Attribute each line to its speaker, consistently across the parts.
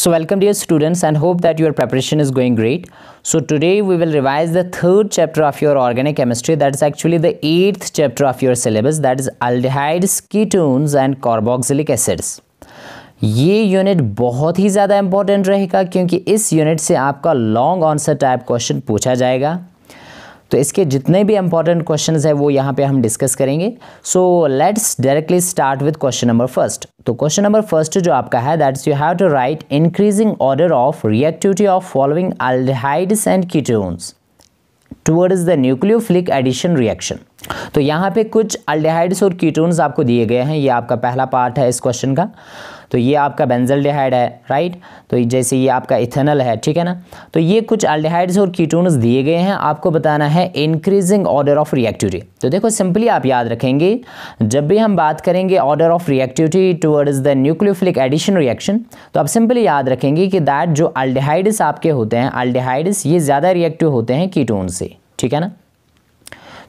Speaker 1: So welcome dear students and hope that your preparation is going great. So today we will revise the third chapter of your organic chemistry, that is actually the 8th chapter of your syllabus, that is aldehydes, ketones and carboxylic acids. ये unit बहुत ही ज़्यादा important रहेगा क्योंकि इस unit से आपका long answer type question पूछा जाएगा। तो इसके जितने भी इंपॉर्टेंट क्वेश्चंस है वो यहाँ पे हम डिस्कस करेंगे। So let's directly start with question number first. तो क्वेश्चन नंबर फर्स्ट जो आपका है that's you have to write increasing order of reactivity of following aldehydes and ketones towards the nucleophilic addition reaction. तो यहाँ पे कुछ aldehydes और ketones आपको दिए गए हैं। ये आपका पहला पार्ट है इस क्वेश्चन का। तो ये आपका बेंजल्डिहाइड है, राइट। तो जैसे ये आपका इथेनॉल है, ठीक है ना। तो ये कुछ अल्डिहाइड्स और कीटोन्स दिए गए हैं, आपको बताना है इंक्रीजिंग ऑर्डर ऑफ रिएक्टिविटी। तो देखो सिंपली आप याद रखेंगे, जब भी हम बात करेंगे order of reactivity towards the nucleophilic addition reaction, तो आप सिंपली याद रखेंगे कि दैट जो अल्डिहाइड्स आपके होते हैं, अल्डिहाइड्स ये ज़्यादा रिएक्टिव होते हैं कीटोन से, ठीक है ना।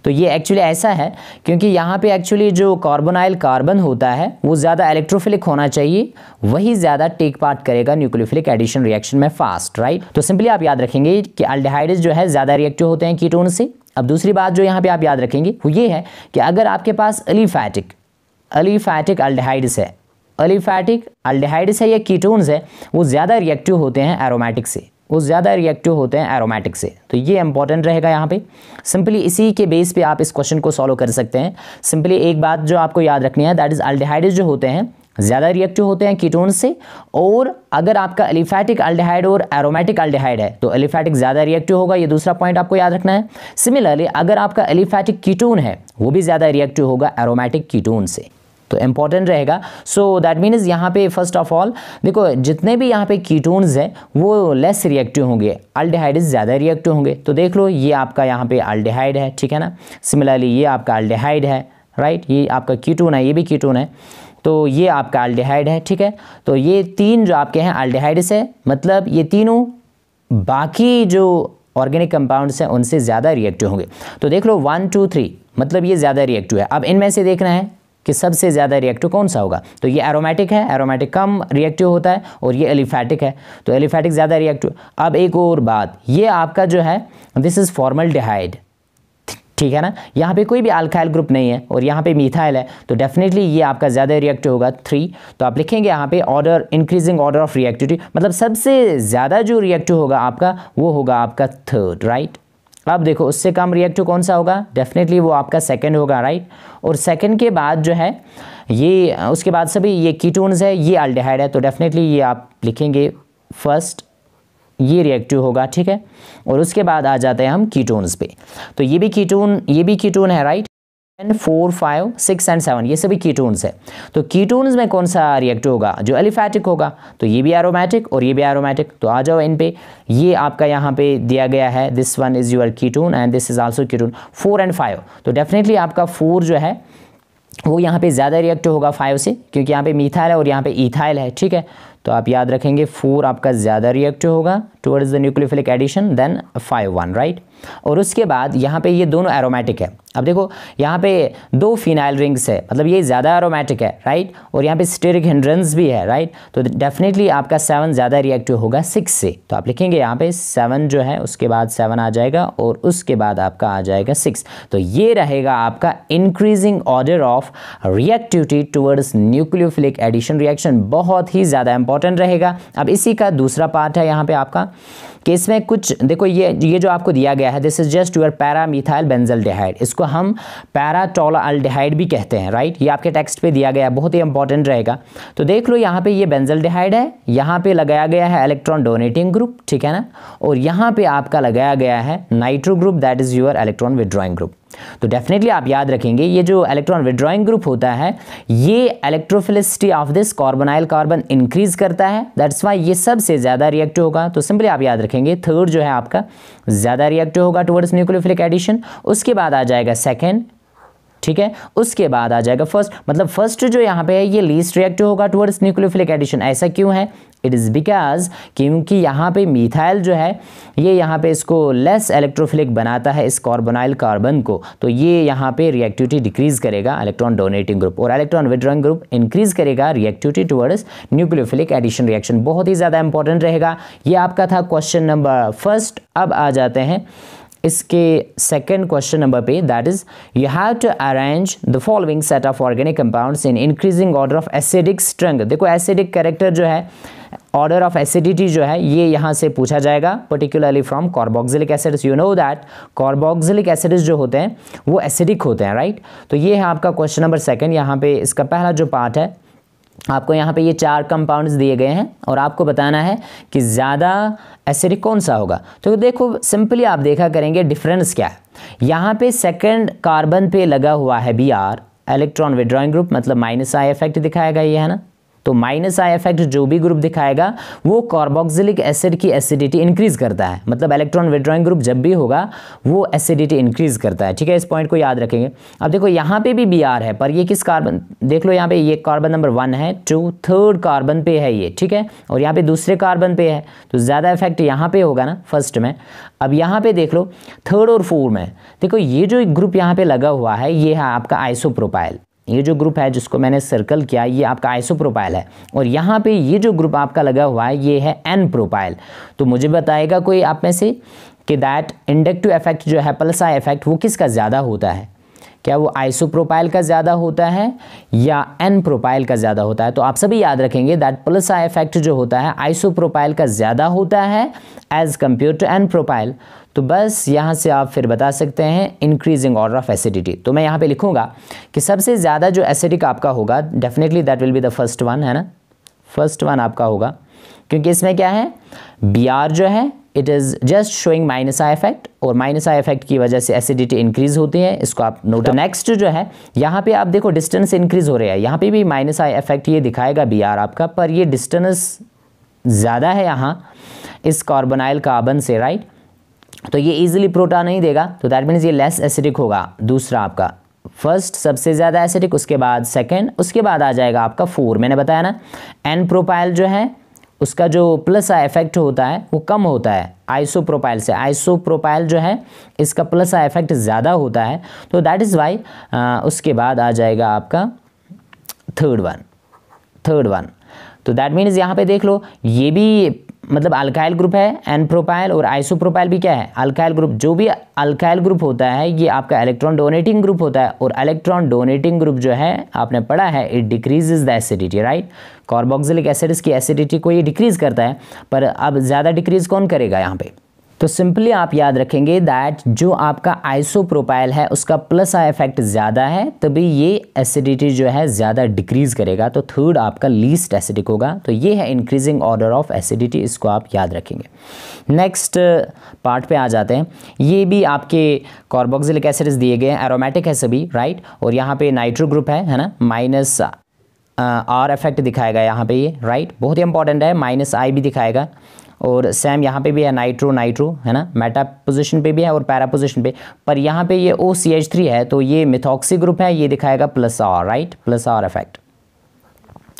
Speaker 1: तो ये एक्चुअली ऐसा है क्योंकि यहाँ पे एक्चुअली जो कार्बोनाइल कार्बन होता है वो ज़्यादा इलेक्ट्रोफिलिक होना चाहिए, वही ज़्यादा टेक पार्ट करेगा न्यूक्लियोफिलिक एडिशन रिएक्शन में फास्ट, राइट। तो सिंपली आप याद रखेंगे कि अल्डिहाइड्स जो है ज़्यादा रिएक्टिव होते हैं कीटोन से। अब दूसरी बात जो यहाँ पे आप याद रखेंगे वो ये है कि अगर आपके पास अलीफैटिक अल्डिहाइड्स है, अलीफैटिक अल्डिहाइड्स है या कीटोन्स है, वो ज़्यादा रिएक्टिव होते हैं एरोमेटिक से, वो ज़्यादा रिएक्टिव होते हैं एरोमेटिक से। तो ये इंपॉर्टेंट रहेगा यहाँ पे। सिंपली इसी के बेस पे आप इस क्वेश्चन को सॉल्व कर सकते हैं। सिंपली एक बात जो आपको याद रखनी है दैट इज़ अल्डिहाइड्स जो होते हैं ज़्यादा रिएक्टिव होते हैं कीटोन से, और अगर आपका एलिफैटिक अल्डिहाइड और एरोमेटिक अल्डिहाइड है तो एलिफैटिक ज़्यादा रिएक्टिव होगा, ये दूसरा पॉइंट आपको याद रखना है। सिमिलरली अगर आपका एलिफैटिक कीटोन है वो भी ज़्यादा रिएक्टिव होगा एरोमेटिक कीटोन से, तो इंपॉर्टेंट रहेगा। सो दैट मीन्स यहाँ पे फर्स्ट ऑफ ऑल देखो जितने भी यहाँ पे कीटोन्स हैं वो लेस रिएक्टिव होंगे, अल्डिहाइड्स ज़्यादा रिएक्टिव होंगे। तो देख लो ये आपका यहाँ पे अल्डिहाइड है, ठीक है ना। सिमिलरली ये आपका अल्डिहाइड है, राइट। ये आपका कीटोन है, ये भी कीटोन है, तो ये आपका अल्डिहाइड है, ठीक है। तो ये तीन जो आपके हैं अल्डिहाइड्स है, मतलब ये तीनों बाकी जो ऑर्गेनिक कंपाउंड्स हैं उनसे ज़्यादा रिएक्टिव होंगे। तो देख लो 1 2 3 मतलब ये ज़्यादा रिएक्टिव है। अब इनमें से देखना है कि सबसे ज़्यादा रिएक्टिव कौन सा होगा। तो ये एरोमेटिक है, एरोमेटिक कम रिएक्टिव होता है, और ये एलिफैटिक है, तो एलिफैटिक ज़्यादा रिएक्टिव। अब एक और बात, ये आपका जो है दिस इज़ फॉर्मल्डिहाइड, ठीक है ना। यहाँ पे कोई भी अल्काइल ग्रुप नहीं है और यहाँ पे मीथाइल है, तो डेफिनेटली ये आपका ज़्यादा रिएक्टिव होगा 3। तो आप लिखेंगे यहाँ पे order increasing order of reactivity, मतलब सबसे ज़्यादा जो रिएक्टिव होगा आपका वो होगा आपका 3rd, राइट। अब देखो उससे कम रिएक्टिव कौन सा होगा, डेफिनेटली वो आपका 2nd होगा, राइट। और 2nd के बाद जो है ये उसके बाद सभी ये कीटोन्स है, ये अल्डिहाइड है, तो डेफिनेटली ये आप लिखेंगे 1st, ये रिएक्टिव होगा, ठीक है। और उसके बाद आ जाते हैं हम कीटोन्स पे। तो ये भी कीटोन है, राइट। 4 5 6 एंड 7 ये सभी कीटोन्स है। तो कीटोन्स में कौन सा रिएक्टिव होगा, जो एलिफैटिक होगा। तो ये भी एरोमेटिक और ये भी एरोमेटिक। तो आ जाओ इन पे, ये आपका यहाँ पे दिया गया है this one is your ketone and this is also ketone 4 and 5। तो डेफिनेटली आपका 4 जो है वो यहाँ पे ज़्यादा रिएक्टिव होगा 5 से, क्योंकि यहाँ पे मीथाइल है और यहाँ पे इथाइल है, ठीक है। तो आप याद रखेंगे 4 आपका ज़्यादा रिएक्टिव होगा towards the nucleophilic addition then 5 1, right. और उसके बाद यहाँ पे ये दोनों एरोमेटिक है। अब देखो यहाँ पे 2 फिनाइल रिंग्स है, मतलब ये ज़्यादा एरोमेटिक है, राइट। और यहाँ पे स्टेरिक हिंड्रेंस भी है, राइट। तो डेफिनेटली आपका 7 ज़्यादा रिएक्टिव होगा 6 से। तो आप लिखेंगे यहाँ पे 7 जो है उसके बाद 7 आ जाएगा और उसके बाद आपका आ जाएगा 6। तो ये रहेगा आपका increasing order of reactivity towards nucleophilic addition reaction, बहुत ही ज़्यादा इंपॉर्टेंट रहेगा। अब इसी का दूसरा पार्ट है यहाँ पे आपका कि इसमें कुछ देखो ये जो आपको दिया गया है this is just your paramethyl benzaldehyde, इसको हम पैराटोलाल्डिहाइड भी कहते हैं, राइट। ये आपके टेक्स्ट पे दिया गया है, बहुत ही इंपॉर्टेंट रहेगा। तो देख लो यहाँ पे ये बेंजल्डिहाइड है, यहाँ पे लगाया गया है इलेक्ट्रॉन डोनेटिंग ग्रुप, ठीक है ना। और यहाँ पे आपका लगाया गया है nitro group that is your electron withdrawing group. तो डेफिनेटली आप याद रखेंगे ये जो इलेक्ट्रॉन विड्रॉइंग ग्रुप होता है ये electrophilicity of this carbonyl carbon increase करता है, दैट्स वाई ये सबसे ज़्यादा रिएक्टिव होगा। तो सिंपली आप याद रखेंगे 3rd जो है आपका ज़्यादा रिएक्टिव होगा टुवर्ड्स न्यूक्लियोफिलिक एडिशन। उसके बाद आ जाएगा 2nd, ठीक है। उसके बाद आ जाएगा फर्स्ट, मतलब फर्स्ट जो यहाँ पे है ये लीस्ट रिएक्टिव होगा टुवर्ड्स न्यूक्लियोफिलिक एडिशन। ऐसा क्यों है? इट इज़ बिकॉज क्योंकि यहाँ पे मिथाइल जो है ये यहाँ पे इसको लेस इलेक्ट्रोफिलिक बनाता है इस कार्बोनाइल कार्बन को, तो ये यहाँ पे रिएक्टिविटी डिक्रीज करेगा इलेक्ट्रॉन डोनेटिंग ग्रुप, और इलेक्ट्रॉन विड्रॉइंग ग्रुप इंक्रीज करेगा reactivity towards nucleophilic addition reaction. बहुत ही ज़्यादा इंपॉर्टेंट रहेगा। ये आपका था क्वेश्चन नंबर फर्स्ट। अब आ जाते हैं इसके सेकंड क्वेश्चन नंबर पे, that is you have to arrange the following set of organic compounds in increasing order of acidic strength. देखो एसिडिक कैरेक्टर जो है, ऑर्डर ऑफ एसिडिटी जो है ये यहाँ से पूछा जाएगा, particularly from carboxylic acids. You know that carboxylic acids जो होते हैं वो एसिडिक होते हैं, राइट। तो ये है आपका क्वेश्चन नंबर सेकंड। यहाँ पे इसका पहला जो पार्ट है, आपको यहाँ पे ये 4 कंपाउंड्स दिए गए हैं और आपको बताना है कि ज़्यादा एसिडिक कौन सा होगा। तो देखो सिंपली आप देखा करेंगे डिफरेंस क्या है। यहाँ पे सेकंड कार्बन पे लगा हुआ है Br, इलेक्ट्रॉन विड्रॉइंग ग्रुप, मतलब माइनस आई इफेक्ट दिखाएगा ये, है ना। तो माइनस आई इफेक्ट जो भी ग्रुप दिखाएगा वो कार्बोक्सिलिक एसिड की एसिडिटी इंक्रीज करता है, मतलब इलेक्ट्रॉन विड्रॉइंग ग्रुप जब भी होगा वो एसिडिटी इंक्रीज करता है, ठीक है। इस पॉइंट को याद रखेंगे। अब देखो यहाँ पे भी Br है, पर ये किस कार्बन, देख लो यहाँ पे ये कार्बन नंबर 1 है, 2 थर्ड कार्बन पे है ये, ठीक है, और यहाँ पे दूसरे कार्बन पे है, तो ज़्यादा इफेक्ट यहाँ पे होगा ना फर्स्ट में। अब यहाँ पे देख लो थर्ड और फोर्थ में, देखो ये जो ग्रुप यहाँ पे लगा हुआ है ये है आपका आइसोप्रोपाइल। ये जो ग्रुप है जिसको मैंने सर्कल किया ये आपका आइसोप्रोपाइल है, और यहाँ पे ये जो ग्रुप आपका लगा हुआ है ये है एन प्रोपाइल। तो मुझे बताएगा कोई आप में से कि दैट इंडक्टिव इफेक्ट जो है प्लस आई इफेक्ट वो किसका ज़्यादा होता है? क्या वो आइसोप्रोपाइल का ज़्यादा होता है या एन प्रोपाइल का ज़्यादा होता है? तो आप सभी याद रखेंगे दैट प्लस आई इफेक्ट जो होता है आइसोप्रोपाइल का ज़्यादा होता है as compare to n propyl. तो बस यहाँ से आप फिर बता सकते हैं इंक्रीजिंग ऑर्डर ऑफ एसिडिटी। तो मैं यहाँ पे लिखूंगा कि सबसे ज़्यादा जो एसिडिक आपका होगा definitely that will be the first one, है ना, फर्स्ट वन आपका होगा, क्योंकि इसमें क्या है Br जो है it is just showing minus I effect, और माइनस आई इफेक्ट की वजह से एसिडिटी इंक्रीज होती है, इसको आप नोट। नेक्स्ट जो है यहाँ पे आप देखो डिस्टेंस इंक्रीज हो रहा है, यहाँ पे भी माइनस आई इफेक्ट ये दिखाएगा Br आपका, पर ये डिस्टेंस ज़्यादा है यहाँ इस कार्बोनाइल कार्बन से, राइट। तो ये इजीली प्रोटॉन नहीं देगा, तो दैट मीन्स ये लेस एसिडिक होगा। दूसरा आपका फर्स्ट सबसे ज़्यादा एसिडिक, उसके बाद सेकंड, उसके बाद आ जाएगा आपका 4। मैंने बताया ना एन प्रोपाइल जो है उसका जो प्लस आई इफेक्ट होता है वो कम होता है आइसोप्रोपाइल से। आइसोप्रोपाइल जो है इसका प्लस आई इफेक्ट ज़्यादा होता है, तो दैट इज़ वाई उसके बाद आ जाएगा आपका थर्ड वन। तो दैट मीन्स यहाँ पे देख लो ये भी मतलब अल्काइल ग्रुप है एन प्रोपाइल, और आइसोप्रोपाइल भी क्या है अल्काइल ग्रुप। जो भी अल्काइल ग्रुप होता है ये आपका इलेक्ट्रॉन डोनेटिंग ग्रुप होता है, और इलेक्ट्रॉन डोनेटिंग ग्रुप जो है आपने पढ़ा है it decreases the acidity, right. Carboxylic acids की एसिडिटी को ये डिक्रीज करता है, पर अब ज़्यादा डिक्रीज कौन करेगा यहाँ पे? तो सिंपली आप याद रखेंगे दैट जो आपका आइसोप्रोपाइल है उसका प्लस आई इफेक्ट ज़्यादा है, तभी ये एसिडिटी जो है ज़्यादा डिक्रीज करेगा, तो थर्ड आपका लीस्ट एसिडिक होगा। तो ये है इंक्रीजिंग ऑर्डर ऑफ एसिडिटी, इसको आप याद रखेंगे। नेक्स्ट पार्ट पे आ जाते हैं। ये भी आपके कार्बोक्सिलिक एसिड्स दिए गए हैं, एरोमेटिक है सभी, राइट, और यहाँ पे नाइट्रो ग्रुप है ना, माइनस आर इफेक्ट दिखाएगा यहाँ पे ये, राइट, बहुत ही इंपॉर्टेंट है। माइनस आई भी दिखाएगा, और सेम यहाँ पे भी है नाइट्रो है ना, मेटा पोजीशन पे भी है और पैरा पोजीशन पे, पर यहाँ पे ये OCH3 है तो ये मिथॉक्सी ग्रुप है, ये दिखाएगा plus R, right, plus R effect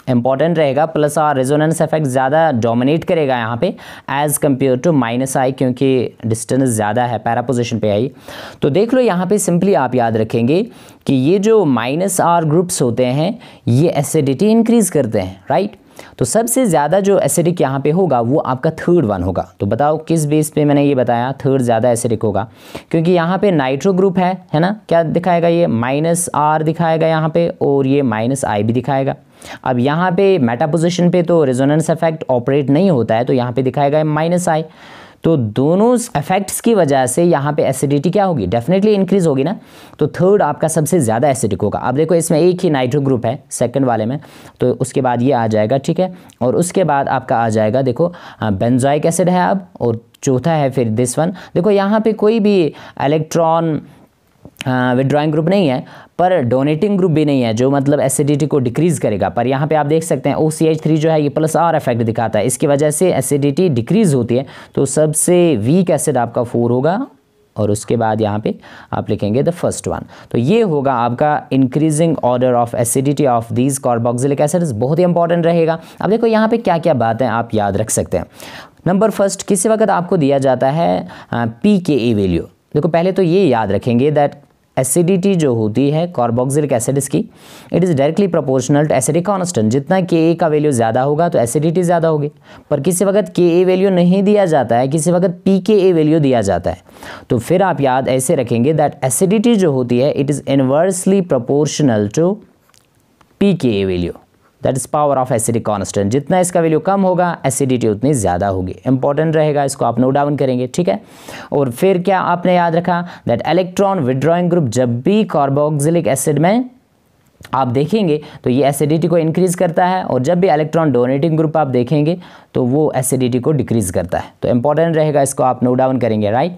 Speaker 1: important रहेगा। प्लस आर रेजोनेंस इफेक्ट ज़्यादा डोमिनेट करेगा यहाँ पे as compare to minus I, क्योंकि डिस्टेंस ज़्यादा है, पैरा पोजीशन पे आई। तो देख लो यहाँ पे सिंपली आप याद रखेंगे कि ये जो माइनस आर ग्रुप्स होते हैं ये एसिडिटी इंक्रीज करते हैं, राइट। तो सबसे ज़्यादा जो एसिडिक यहाँ पे होगा वो आपका थर्ड वन होगा। तो बताओ किस बेस पे मैंने ये बताया थर्ड ज़्यादा एसिडिक होगा? क्योंकि यहाँ पे नाइट्रो ग्रुप है ना, क्या दिखाएगा ये माइनस आर दिखाएगा यहाँ पे, और ये माइनस आई भी दिखाएगा। अब यहाँ पे मेटा पोजिशन पे तो रेजोनेंस इफेक्ट ऑपरेट नहीं होता है, तो यहाँ पे दिखाएगा माइनस आई। तो दोनों इफेक्ट्स की वजह से यहाँ पे एसिडिटी क्या होगी, डेफिनेटली इंक्रीज होगी ना। तो थर्ड आपका सबसे ज़्यादा एसिडिक होगा। अब देखो इसमें एक ही नाइट्रो ग्रुप है सेकंड वाले में, तो उसके बाद ये आ जाएगा, ठीक है, और उसके बाद आपका आ जाएगा देखो बेंजोइक एसिड है अब, और चौथा है फिर दिस वन। देखो यहाँ पे कोई भी इलेक्ट्रॉन विड्रॉइंग ग्रुप नहीं है, पर डोनेटिंग ग्रुप भी नहीं है, जो मतलब एसिडिटी को डिक्रीज करेगा। पर यहाँ पे आप देख सकते हैं OCH3 जो है ये प्लस आर इफेक्ट दिखाता है, इसकी वजह से एसिडिटी डिक्रीज होती है। तो सबसे वीक एसिड आपका 4 होगा, और उसके बाद यहाँ पे आप लिखेंगे द फर्स्ट वन। तो ये होगा आपका increasing order of acidity of these carboxylic acids, बहुत ही इंपॉर्टेंट रहेगा। अब देखो यहाँ पे क्या क्या बातें आप याद रख सकते हैं। नंबर फर्स्ट, किसी वक्त आपको दिया जाता है pKa वैल्यू। देखो पहले तो ये याद रखेंगे दैट एसिडिटी जो होती है कार्बोक्सिलिक एसिड्स की, it is directly proportional to acidic constant. जितना Ka का वैल्यू ज़्यादा होगा तो एसिडिटी ज़्यादा होगी। पर किसी वक्त Ka वैल्यू नहीं दिया जाता है, किसी वक्त pKa वैल्यू दिया जाता है, तो फिर आप याद ऐसे रखेंगे दैट एसिडिटी जो होती है it is inversely proportional to pKa value, that is power of acidic constant. जितना इसका वैल्यू कम होगा एसिडिटी उतनी ज़्यादा होगी। इंपॉर्टेंट रहेगा, इसको आप नोट डाउन करेंगे, ठीक है। और फिर क्या आपने याद रखा दैट इलेक्ट्रॉन विड्रॉइंग ग्रुप जब भी कार्बोक्सिलिक एसिड में आप देखेंगे तो ये एसिडिटी को इंक्रीज करता है, और जब भी इलेक्ट्रॉन डोनेटिंग ग्रुप आप देखेंगे तो वो एसिडिटी को डिक्रीज करता है। तो इंपॉर्टेंट रहेगा, इसको आप नोट डाउन करेंगे, राइट।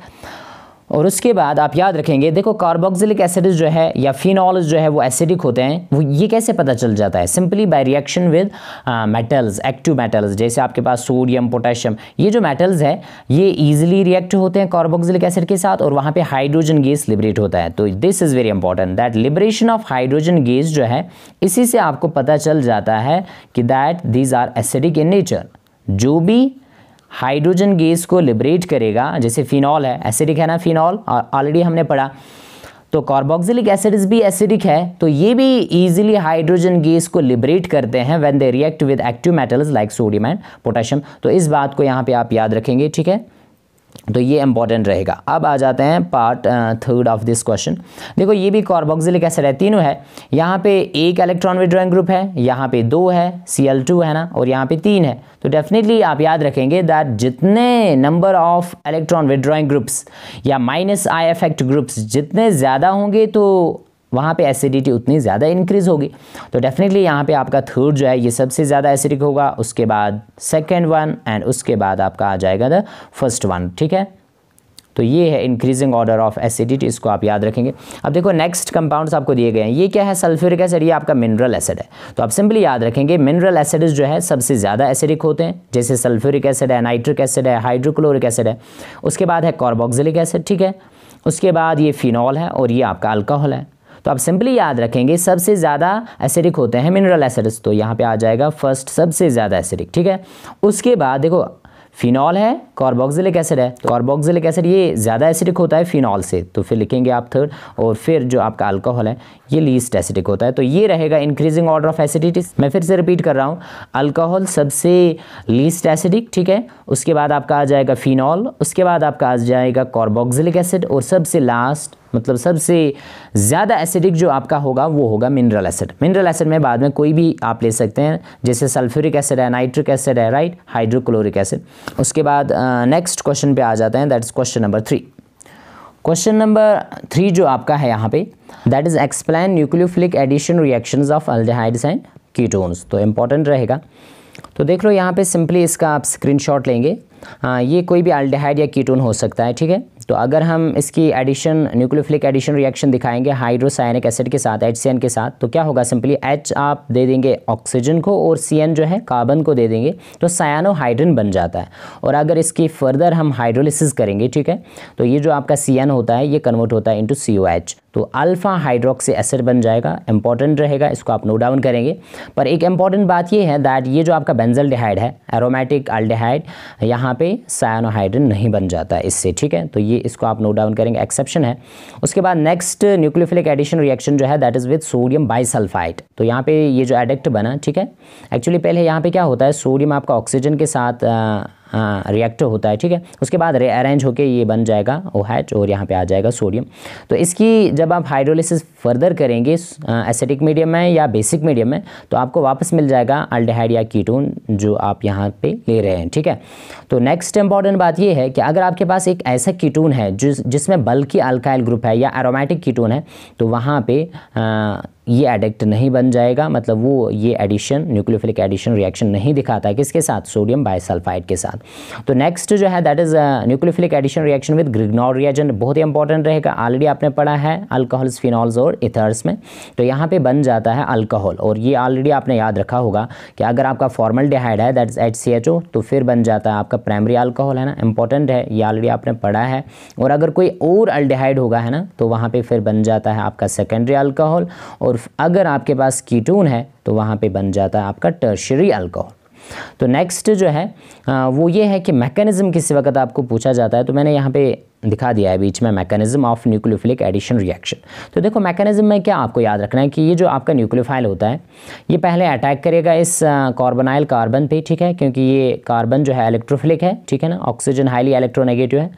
Speaker 1: और उसके बाद आप याद रखेंगे, देखो कार्बोक्सिलिक एसिड जो है या फिनॉल्स जो है वो एसिडिक होते हैं। वो ये कैसे पता चल जाता है? Simply by reaction with metals, active metals, जैसे आपके पास सोडियम, पोटेशियम, ये जो मेटल्स है ये ईजिली रिएक्ट होते हैं कार्बोक्सिलिक एसिड के साथ, और वहाँ पे हाइड्रोजन गैस लिबरेट होता है। तो this is very important that liberation of hydrogen gas जो है, इसी से आपको पता चल जाता है कि that these are acidic in nature. जो भी हाइड्रोजन गैस को लिबरेट करेगा, जैसे फिनॉल है, एसिडिक है ना फिनॉल, ऑलरेडी हमने पढ़ा। तो कार्बोक्सिलिक एसिड्स भी एसिडिक है, तो ये भी इजीली हाइड्रोजन गैस को लिबरेट करते हैं when they react with active metals like sodium and potassium. तो इस बात को यहाँ पे आप याद रखेंगे, ठीक है। तो ये इंपॉर्टेंट रहेगा। अब आ जाते हैं part third of this question. देखो ये भी कार्बोक्सिलिक एसिड है, तीनों है। यहाँ पे एक इलेक्ट्रॉन विड्रॉइंग ग्रुप है, यहाँ पे 2 है, Cl2 है ना, और यहाँ पे 3 है। तो डेफिनेटली आप याद रखेंगे दैट जितने number of electron withdrawing groups या माइनस I इफेक्ट ग्रुप्स जितने ज़्यादा होंगे तो वहाँ पे एसिडिटी उतनी ज़्यादा इंक्रीज होगी। तो डेफिनेटली यहाँ पे आपका थर्ड जो है ये सबसे ज़्यादा एसिडिक होगा, उसके बाद सेकेंड वन, एंड उसके बाद आपका आ जाएगा द फर्स्ट वन, ठीक है। तो ये है इंक्रीजिंग ऑर्डर ऑफ एसिडिटी, इसको आप याद रखेंगे। अब देखो नेक्स्ट कंपाउंड्स आपको दिए गए हैं, ये क्या है? सल्फ्यूरिक एसिड, ये आपका मिनरल एसिड है। तो आप सिंपली याद रखेंगे मिनरल एसिड्स जो है सबसे ज़्यादा एसिडिक होते हैं, जैसे सल्फ्यूरिक एसिड है, नाइट्रिक एसिड है, हाइड्रोक्लोरिक एसिड है। उसके बाद है कार्बोक्सिलिक एसिड, ठीक है। उसके बाद ये फिनॉल है, और ये आपका अल्कोहल है। तो आप सिंपली याद रखेंगे सबसे ज़्यादा एसिडिक होते हैं मिनरल एसिड्स, तो यहाँ पे आ जाएगा फर्स्ट सबसे ज़्यादा एसिडिक, ठीक है। उसके बाद देखो फिनॉल है, कार्बोक्सिलिक एसिड है, तो कार्बोक्सिलिक एसिड ये ज़्यादा एसिडिक होता है फिनॉल से, तो फिर लिखेंगे आप थर्ड। और फिर जो आपका अल्कोहल है ये लीस्ट एसिडिक होता है। तो ये रहेगा इंक्रीजिंग ऑर्डर ऑफ एसिडिटी। मैं फिर से रिपीट कर रहा हूँ, अल्कोहल सबसे लीस्ट एसिडिक, ठीक है। उसके बाद आपका आ जाएगा फिनॉल, उसके बाद आपका आ जाएगा कार्बोक्सिलिक एसिड, और सबसे लास्ट मतलब सबसे ज़्यादा एसिडिक जो आपका होगा वो होगा मिनरल एसिड। मिनरल एसिड में बाद में कोई भी आप ले सकते हैं, जैसे सल्फ्यूरिक एसिड है, नाइट्रिक एसिड है, राइट, हाइड्रोक्लोरिक एसिड। उसके बाद नेक्स्ट क्वेश्चन पे आ जाते हैं, that is question number 3। Question number 3 जो आपका है यहाँ पे, that is explain nucleophilic addition reactions of aldehydes and ketones. तो इंपॉर्टेंट रहेगा। तो देख लो यहाँ पे सिंपली इसका आप स्क्रीनशॉट लेंगे। ये कोई भी अल्डिहाइड या कीटोन हो सकता है, ठीक है। तो अगर हम इसकी एडिशन, न्यूक्लियोफिलिक एडिशन रिएक्शन दिखाएंगे हाइड्रोसायनिक एसिड के साथ, HCN के साथ, तो क्या होगा? सिंपली H आप दे देंगे ऑक्सीजन को, और CN जो है कार्बन को दे देंगे, तो सायानोहाइड्रिन बन जाता है। और अगर इसकी फर्दर हम हाइड्रोलिसिस करेंगे, ठीक है, तो ये जो आपका CN होता है ये कन्वर्ट होता है इनटू COH, तो अल्फा हाइड्रोक्सी एसिड बन जाएगा। इंपॉर्टेंट रहेगा, इसको आप नोट डाउन करेंगे। पर एक इंपॉर्टेंट बात ये है दैट ये जो आपका बेंजल्डिहाइड है, एरोमेटिक अल्डिहाइड, यहाँ पे सायानोहाइड्रिन नहीं बन जाता है इससे, ठीक है। तो ये इसको आप नोट डाउन करेंगे, एक्सेप्शन है। उसके बाद नेक्स्ट न्यूक्लियोफिलिक एडिशन रिएक्शन जो है that is with sodium bisulphide. तो यहाँ पे ये जो एडक्ट बना, ठीक है, एक्चुअली पहले यहाँ पे क्या होता है, सोडियम आपका ऑक्सीजन के साथ रिएक्ट होता है, ठीक है। उसके बाद रीअरेंज होके ये बन जाएगा OH, और यहाँ पे आ जाएगा सोडियम। तो इसकी जब आप हाइड्रोलिसिस फर्दर करेंगे एसिडिक मीडियम में या बेसिक मीडियम में, तो आपको वापस मिल जाएगा अल्डिहाइड या कीटोन जो आप यहाँ पे ले रहे हैं, ठीक है। तो नेक्स्ट इंपॉर्टेंट बात ये है कि अगर आपके पास एक ऐसा कीटोन है जिसमें बल्कि अल्काइल ग्रुप है या एरोमेटिक कीटोन है, तो वहाँ पे ये एडिक्ट नहीं बन जाएगा, मतलब वो ये एडिशन न्यूक्लियोफिलिक एडिशन रिएक्शन नहीं दिखाता है किसके साथ, सोडियम बाइसल्फाइड के साथ। तो नेक्स्ट जो है that is nucleophilic addition reaction with Grignard reagent, बहुत ही इंपॉर्टेंट रहेगा, ऑलरेडी आपने पढ़ा है अल्कोहल्स, फिनॉल्स और इथर्स में। तो यहाँ पे बन जाता है अल्कोहल, और ये ऑलरेडी आपने याद रखा होगा कि अगर आपका फॉर्मल्डिहाइड है दैट इज HCHO तो फिर बन जाता है आपका प्राइमरी अल्कोहल, है ना, इंपॉर्टेंट है, ये ऑलरेडी आपने पढ़ा है। और अगर कोई और अल्डिहाइड होगा, है ना, तो वहाँ पे फिर बन जाता है आपका सेकेंडरी अल्कोहल, और अगर आपके पास कीटोन है तो वहाँ पे बन जाता है आपका टर्शियरी अल्कोहल। तो नेक्स्ट जो है वो ये है कि मैकेनिज्म किसी वक्त आपको पूछा जाता है, तो मैंने यहाँ पे दिखा दिया है बीच में mechanism of nucleophilic addition reaction. तो देखो मैकेनिज्म में क्या आपको याद रखना है कि ये जो आपका न्यूक्लियोफाइल होता है ये पहले अटैक करेगा इस कार्बोनाइल कार्बन पे, ठीक है, क्योंकि ये कार्बन जो है इलेक्ट्रोफिलिक है, ठीक है ना, ऑक्सीजन हाईली इलेक्ट्रोनेगेटिव है,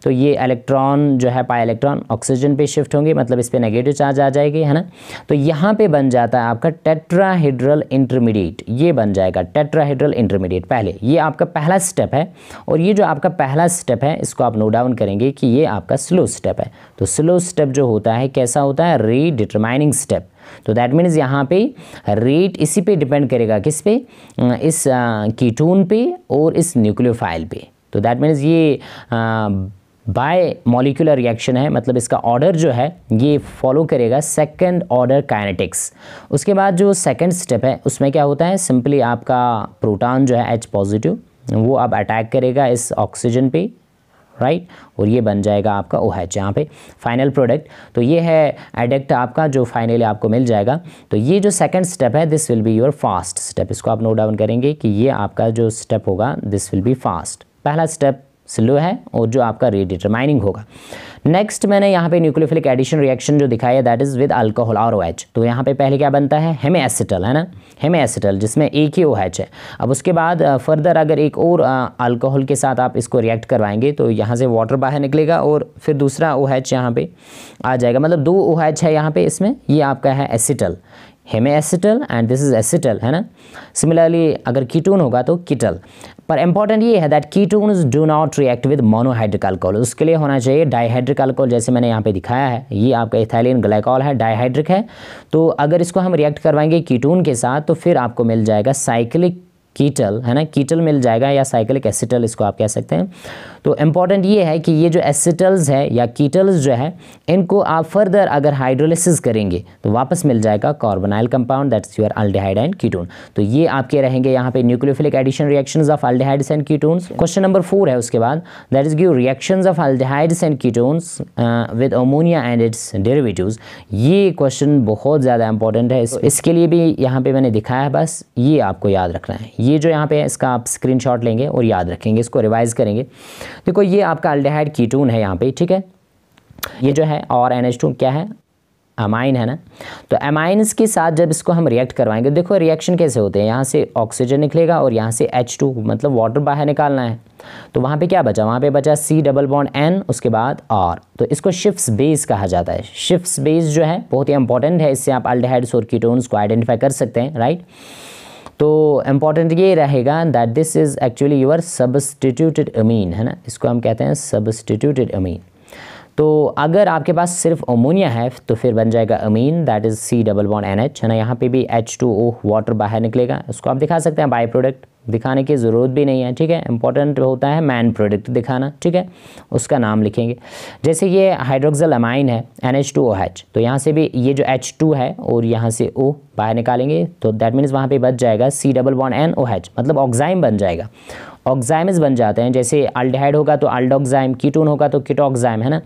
Speaker 1: तो ये इलेक्ट्रॉन जो है पाई इलेक्ट्रॉन ऑक्सीजन पे शिफ्ट होंगे, मतलब इस पर नेगेटिव चार्ज आ जाएगी, है ना। तो यहाँ पे बन जाता है आपका टेट्राहेड्रल इंटरमीडिएट, ये बन जाएगा टेट्राहेड्रल इंटरमीडिएट पहले, ये आपका पहला स्टेप है। और ये जो आपका पहला स्टेप है इसको आप नोट डाउन करेंगे कि ये आपका स्लो स्टेप है। तो स्लो स्टेप जो होता है कैसा होता है, रीडिटरमाइनिंग स्टेप। तो दैट मीन्स यहाँ पे रेट इसी पे डिपेंड करेगा, किस पे, इस कीटोन पे और इस न्यूक्लियोफाइल पे। तो दैट मीन्स ये बाय मॉलिक्यूलर रिएक्शन है, मतलब इसका ऑर्डर जो है ये फॉलो करेगा सेकंड ऑर्डर काइनेटिक्स। उसके बाद जो सेकंड स्टेप है उसमें क्या होता है, सिंपली आपका प्रोटॉन जो है H पॉजिटिव वो अब अटैक करेगा इस ऑक्सीजन पे, राइट, और ये बन जाएगा आपका OH यहाँ पे फाइनल प्रोडक्ट। तो ये है एडिक्ट आपका जो फाइनली आपको मिल जाएगा। तो ये जो सेकंड स्टेप है this will be your fast step, इसको आप नोट डाउन करेंगे कि ये आपका जो स्टेप होगा दिस विल बी फास्ट। पहला स्टेप स्लो है और जो आपका रीडिटरमाइनिंग होगा। नेक्स्ट मैंने यहाँ पे न्यूक्लियोफिलिक एडिशन रिएक्शन जो दिखाया दैट इज विद अल्कोहल और OH। तो यहाँ पे पहले क्या बनता है, हेमीएसिटल, है ना, हेमीएसिटल जिसमें एक ही OH है। अब उसके बाद फर्दर अगर एक और अल्कोहल के साथ आप इसको रिएक्ट करवाएंगे तो यहाँ से वाटर बाहर निकलेगा और फिर दूसरा OH यहाँ पे आ जाएगा, मतलब 2 OH है यहाँ पे इसमें, ये आपका है acetal, hemiacetal and this is acetal, है ना। सिमिलरली अगर कीटोन होगा तो कीटल। पर इंपॉर्टेंट ये है that ketones do not react with monohydric alcohol, उसके लिए होना चाहिए डाइहाइड्रिक अल्कोहल, जैसे मैंने यहाँ पे दिखाया है, ये आपका इथाइलिन ग्लाइकॉल है, डाइहाइड्रिक है। तो अगर इसको हम रिएक्ट करवाएंगे कीटोन के साथ तो फिर आपको मिल जाएगा साइक्लिक कीटल, है ना, कीटल मिल जाएगा या साइक्लिक एसिटल इसको आप कह सकते हैं। तो इम्पॉर्टेंट ये है कि ये जो एसिटल्स है या कीटल्स जो है इनको आप फर्दर अगर हाइड्रोलिसिस करेंगे तो वापस मिल जाएगा carbonyl compound that's your aldehyde and ketone. तो ये आपके रहेंगे यहाँ पे nucleophilic addition reactions of aldehydes and ketones. Question number 4 है उसके बाद, that is give reactions of aldehydes and ketones with ammonia and its derivatives. ये क्वेश्चन बहुत ज़्यादा इंपॉर्टेंट है, इसके लिए भी यहाँ पे मैंने दिखाया है, बस ये आपको याद रखना है। ये जो यहाँ पे है इसका आप स्क्रीनशॉट लेंगे और याद रखेंगे, इसको रिवाइज करेंगे। देखो ये आपका अल्डिहाइड कीटोन है यहाँ पे, ठीक है, ये जो है और NH2 क्या है, अमाइन, है ना। तो अमाइन्स के साथ जब इसको हम रिएक्ट करवाएंगे, देखो रिएक्शन कैसे होते हैं, यहाँ से ऑक्सीजन निकलेगा और यहाँ से H2 मतलब वाटर बाहर निकालना है। तो वहाँ पे क्या बचा, वहाँ पे बचा C डबल बॉन्ड N, उसके बाद R। तो इसको शिफ्स बेस कहा जाता है। शिफ्स बेस जो है बहुत ही इंपॉर्टेंट है, इससे आप अल्डिहाइड्स और कीटोन्स को आइडेंटिफाई कर सकते हैं, राइट। तो इम्पॉर्टेंट ये रहेगा that this is actually your substituted amine, है ना, इसको हम कहते हैं सब्स्टिट्यूटेड अमीन। तो अगर आपके पास सिर्फ अमोनिया है तो फिर बन जाएगा amine that is C double bond NH, है ना। यहाँ पे भी H2O वाटर बाहर निकलेगा, उसको आप दिखा सकते हैं बाई प्रोडक्ट, दिखाने की ज़रूरत भी नहीं है, ठीक है। इंपॉर्टेंट होता है मैन प्रोडक्ट दिखाना, ठीक है, उसका नाम लिखेंगे। जैसे ये हाइड्रोक्सिल अमाइन है NH2OH, तो यहाँ से भी ये जो H2 है और यहाँ से O बाहर निकालेंगे तो दैट मीन्स वहाँ पे बच जाएगा C डबल बॉन्ड NOH, मतलब ऑक्साइम बन जाएगा। ऑक्साइम्स बन जाते हैं, जैसे अल्डिहाइड होगा तो अल्डोक्साइम, कीटोन होगा तो कीटोक्साइम, है ना।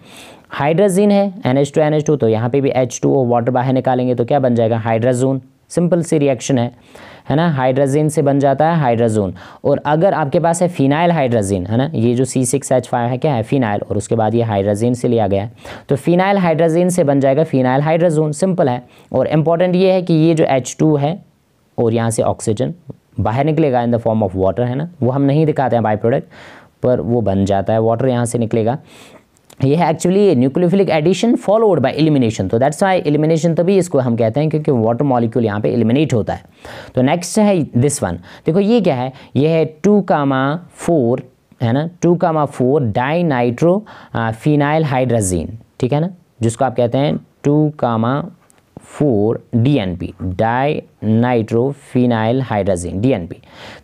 Speaker 1: हाइड्रोजीन है NH2NH2, तो यहाँ पे भी H2O वाटर बाहर निकालेंगे तो क्या बन जाएगा, हाइड्रोजोन। सिंपल सी रिएक्शन है ना, हाइड्रोजीन से बन जाता है हाइड्रोजोन। और अगर आपके पास है फिनाइल हाइड्रोजीन, है ना, ये जो C6H5 है क्या है, फिनाइल, और उसके बाद ये हाइड्रोजीन से लिया गया है, तो फिनाइल हाइड्रोजीन से बन जाएगा फिनाइल हाइड्रोजोन, सिंपल है। और इम्पॉर्टेंट ये है कि ये जो H2 है और यहाँ से ऑक्सीजन बाहर निकलेगा in the form of water, है ना, वो हम नहीं दिखाते हैं बाई प्रोडक्ट, पर वो बन जाता है, वाटर यहाँ से निकलेगा। ये है actually nucleophilic addition followed by elimination. तो दैट्स व्हाई एलिमिनेशन तभी इसको हम कहते हैं क्योंकि वाटर मॉलिक्यूल यहाँ पे एलिमिनेट होता है। तो नेक्स्ट है दिस वन, देखो ये क्या है, ये है 2,4, है ना, 2,4 डाइनाइट्रो फिनाइल हाइड्रोजीन, ठीक है ना, जिसको आप कहते हैं 2,4 4 DNP, di nitrophenyl hydrazine, DNP।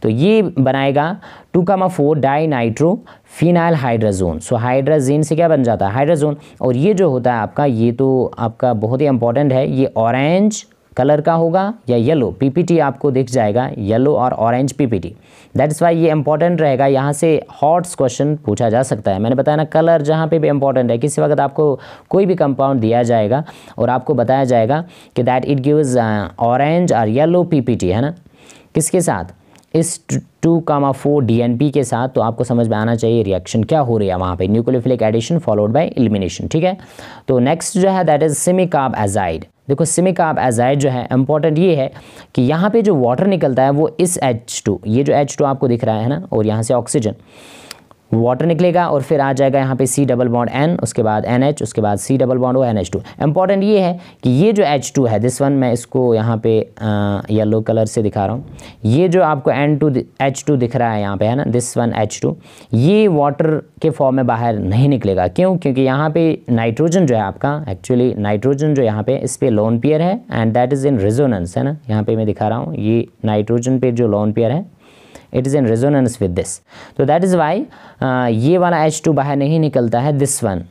Speaker 1: तो ये बनाएगा 2,4 डाई नाइट्रोफिनाइल हाइड्राजोन। सो हाइड्राजीन से क्या बन जाता है, हाइड्राजोन। और ये जो होता है आपका, ये तो आपका बहुत ही इंपॉर्टेंट है, ये ऑरेंज कलर का होगा या येलो, PPT आपको दिख जाएगा येलो और ऑरेंज PPT। दैट्स वाई ये इंपॉर्टेंट रहेगा, यहाँ से हॉट्स क्वेश्चन पूछा जा सकता है। मैंने बताया ना, कलर जहाँ पे भी इंपॉर्टेंट है। किसी वक्त आपको कोई भी कंपाउंड दिया जाएगा और आपको बताया जाएगा कि दैट इट गिव्स ऑरेंज और येलो PPT, है ना, किसके साथ, इस 2,4 DNP के साथ। तो आपको समझ में आना चाहिए रिएक्शन क्या हो रही है वहाँ पे, nucleophilic addition followed by elimination, ठीक है। तो नेक्स्ट जो है दैट इज सिमिकार्ब एजाइड। देखो सिमिकार्ब एजाइड जो है इंपॉर्टेंट ये है कि यहाँ पे जो वाटर निकलता है वो इस H2, ये जो H2 आपको दिख रहा है ना, और यहाँ से ऑक्सीजन, वाटर निकलेगा और फिर आ जाएगा यहाँ पे C डबल बॉन्ड N, उसके बाद NH, उसके बाद C double bond O NH2। Important ये है कि ये जो H2 है, दिस वन, मैं इसको यहाँ पे येलो कलर से दिखा रहा हूँ, ये जो आपको H2 दिख रहा है यहाँ पे, है ना, दिस वन H2, ये वाटर के फॉर्म में बाहर नहीं निकलेगा। क्यों? क्योंकि यहाँ पे नाइट्रोजन जो है आपका, एक्चुअली नाइट्रोजन जो यहाँ पे, इस पे लोन पेयर है and that is in resonance, है ना, यहाँ पे मैं दिखा रहा हूँ, ये नाइट्रोजन पे जो लोन पेयर है it is in resonance with this. तो दैट इज़ वाई ये वाला H2 बाहर नहीं निकलता है, दिस वन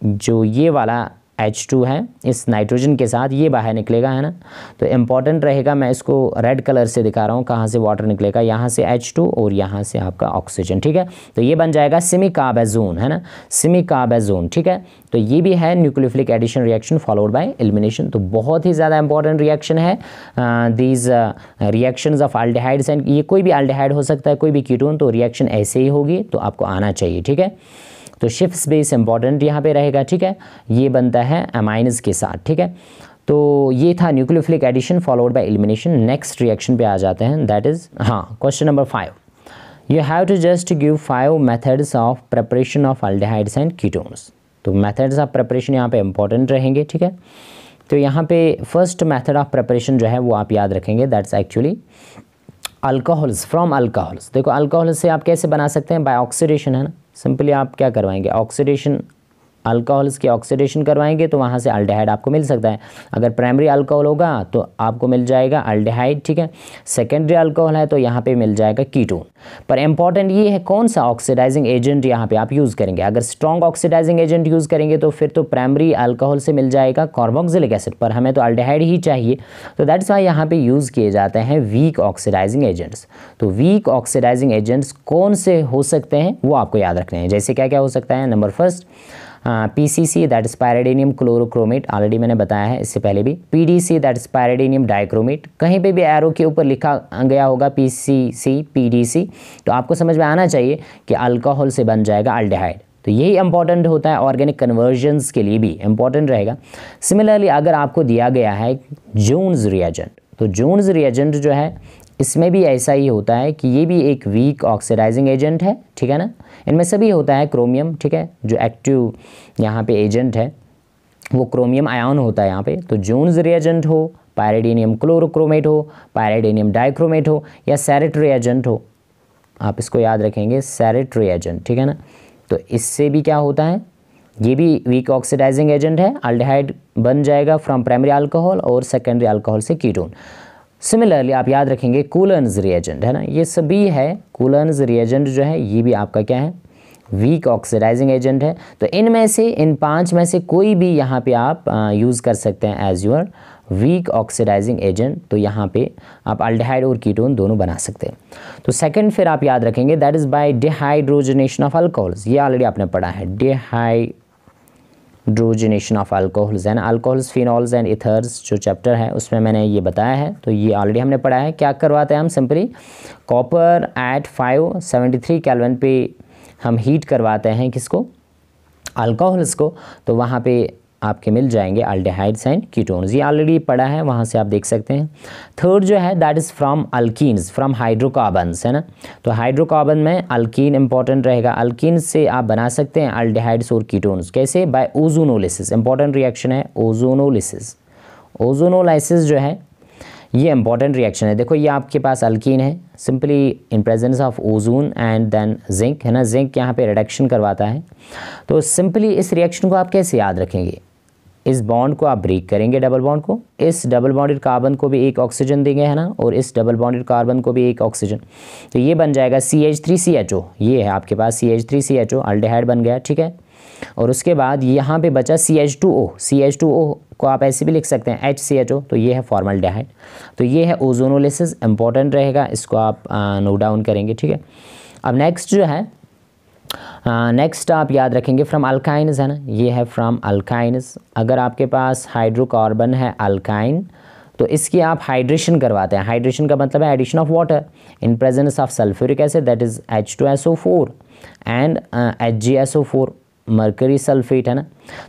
Speaker 1: जो ये वाला H2 है इस नाइट्रोजन के साथ ये बाहर निकलेगा, है ना। तो इम्पॉर्टेंट रहेगा, मैं इसको रेड कलर से दिखा रहा हूँ, कहाँ से वाटर निकलेगा, यहाँ से H2 और यहाँ से आपका ऑक्सीजन, ठीक है। तो ये बन जाएगा सिमिकार्बेजोन, है ना, सिमिकार्बेजोन, ठीक है। तो ये भी है nucleophilic addition reaction followed by elimination. तो बहुत ही ज़्यादा इंपॉर्टेंट रिएक्शन है these reactions of aldehydes and, ये कोई भी अल्डिहाइड हो सकता है, कोई भी कीटोन, तो रिएक्शन ऐसे ही होगी, तो आपको आना चाहिए, ठीक है। तो शिफ्ट बेस इंपॉर्टेंट यहाँ पे रहेगा, ठीक है। ये बनता है अमाइन्स के साथ, ठीक है। तो ये था nucleophilic addition followed by elimination. Next reaction पे आ जाते हैं, दैट इज, हाँ, question number 5। You have to just give 5 methods of preparation of aldehydes and ketones. तो मेथड्स ऑफ प्रिपरेशन यहाँ पे इंपॉर्टेंट रहेंगे, ठीक है। तो यहाँ पे फर्स्ट मेथड ऑफ प्रिपरेशन जो है वो आप याद रखेंगे, that's actually alcohols from alcohols. देखो अल्कोहल से आप कैसे बना सकते हैं, बाय ऑक्सीडेशन, है ना। सिंपली आप क्या करवाएंगे, ऑक्सीडेशन, अल्कोहल्स की ऑक्सीडेशन करवाएंगे तो वहाँ से अल्डिहाइड आपको मिल सकता है। अगर प्राइमरी अल्कोहल होगा तो आपको मिल जाएगा अल्डिहाइड, ठीक है। सेकेंडरी अल्कोहल है तो यहाँ पे मिल जाएगा कीटोन। पर इंपॉर्टेंट ये है कौन सा ऑक्सीडाइजिंग एजेंट यहाँ पे आप यूज़ करेंगे। अगर स्ट्रॉन्ग ऑक्सीडाइजिंग एजेंट यूज़ करेंगे तो फिर तो प्राइमरी अल्कोहल से मिल जाएगा कार्बोक्सिलिक एसिड, पर हमें तो अल्डिहाइड ही चाहिए। तो दैट्स वाई यहाँ पे यूज़ किए जाते हैं वीक ऑक्सीडाइजिंग एजेंट्स। तो वीक ऑक्सीडाइजिंग एजेंट्स कौन से हो सकते हैं वो आपको याद रखने हैं। जैसे क्या क्या हो सकता है, number first PCC that is pyridinium chlorochromate, already मैंने बताया है इससे पहले भी। PDC that is pyridinium dichromate, कहीं पे भी एरो के ऊपर लिखा गया होगा PCC PDC, तो आपको समझ में आना चाहिए कि अल्कोहल से बन जाएगा अल्डिहाइड। तो यही इंपॉर्टेंट होता है ऑर्गेनिक कन्वर्जन्स के लिए भी इंपॉर्टेंट रहेगा। सिमिलरली अगर आपको दिया गया है जोन्स रिएजेंट, तो जोन्स रिएजेंट जो है इसमें भी ऐसा ही होता है कि ये भी एक वीक ऑक्सीडाइजिंग एजेंट है, ठीक है ना। इनमें सभी होता है क्रोमियम, ठीक है, जो एक्टिव यहाँ पे एजेंट है वो क्रोमियम आयन होता है यहाँ पे। तो जोन्स रिएजेंट हो, पायरिडीनियम क्लोरोक्रोमेट हो, पायरिडीनियम डाइक्रोमेट हो या सेरेट रिएजेंट हो, आप इसको याद रखेंगे, सेरेट रिएजेंट, ठीक है ना। तो इससे भी क्या होता है, ये भी वीक ऑक्सीडाइजिंग एजेंट है, अल्डिहाइड बन जाएगा फ्रॉम प्राइमरी अल्कोहल और सेकेंडरी अल्कोहल से कीटोन। सिमिलरली आप याद रखेंगे कूलर्न्स रिएजेंट, है ना, ये सभी है कूलर्न्स रिएजेंट जो है ये भी आपका क्या है, वीक ऑक्सीडाइजिंग एजेंट है। तो इनमें से, इन 5 में से कोई भी यहाँ पे आप यूज़ कर सकते हैं as your weak oxidizing agent. तो यहाँ पे आप अल्डिहाइड और कीटोन दोनों बना सकते हैं। तो सेकंड फिर आप याद रखेंगे that is by dehydrogenation of alcohols, ये ऑलरेडी आपने पढ़ा है, डिहाइड्रोजनेशन ऑफ अल्कोहल्स, है ना। अल्कोहल्स, फिनॉल्स एंड इथर्स जो चैप्टर है उसमें मैंने ये बताया है, तो ये ऑलरेडी हमने पढ़ा है। क्या करवाते हैं हम, सिंपली कॉपर एट 573 केल्विन पे हम हीट करवाते हैं किसको, अल्कोहल्स को, तो वहाँ पे आपके मिल जाएंगे अल्डिहाइड्स एंड कीटोन्स, ये ऑलरेडी पढ़ा है, वहाँ से आप देख सकते हैं। थर्ड जो है that is from alkenes, from hydrocarbons, है ना। तो हाइड्रोकार्बन में अल्कीन इंपॉर्टेंट रहेगा, अल्कीन से आप बना सकते हैं अल्डिहाइड्स और कीटोन्स, कैसे, बाय ओजोनोलिसिस, इंपॉर्टेंट रिएक्शन है ओजोनोलिसिस। ओजोनोलाइसिस जो है ये इंपॉर्टेंट रिएक्शन है। देखो ये आपके पास अल्कीन है, simply in presence of ozone and then zinc, है ना, जिंक यहाँ पे रिडक्शन करवाता है। तो सिंपली इस रिएक्शन को आप कैसे याद रखेंगे, इस बॉन्ड को आप ब्रेक करेंगे, डबल बॉन्ड को, इस डबल बॉन्डेड कार्बन को भी एक ऑक्सीजन देंगे, है ना, और इस डबल बॉन्डेड कार्बन को भी एक ऑक्सीजन, तो ये बन जाएगा CH3CHO। ये है आपके पास CH3CHO, अल्डिहाइड बन गया, ठीक है। और उसके बाद यहाँ पे बचा CH2O। CH2O को आप ऐसे भी लिख सकते हैं HCHO, तो ये है फॉर्मल्डिहाइड। तो ये है ओजोनोलिसिस, इंपॉर्टेंट रहेगा, इसको आप नोट डाउन करेंगे, ठीक है। अब नेक्स्ट जो है, नेक्स्ट आप याद रखेंगे फ्रॉम अल्काइन्स, है ना, ये है फ्रॉम अल्काइन्स। अगर आपके पास हाइड्रोकार्बन है अल्काइन, तो इसकी आप हाइड्रेशन करवाते हैं। हाइड्रेशन का मतलब है addition of water in presence of sulphuric acid, that is H2SO4 and HgSO4, mercury sulphate, है ना।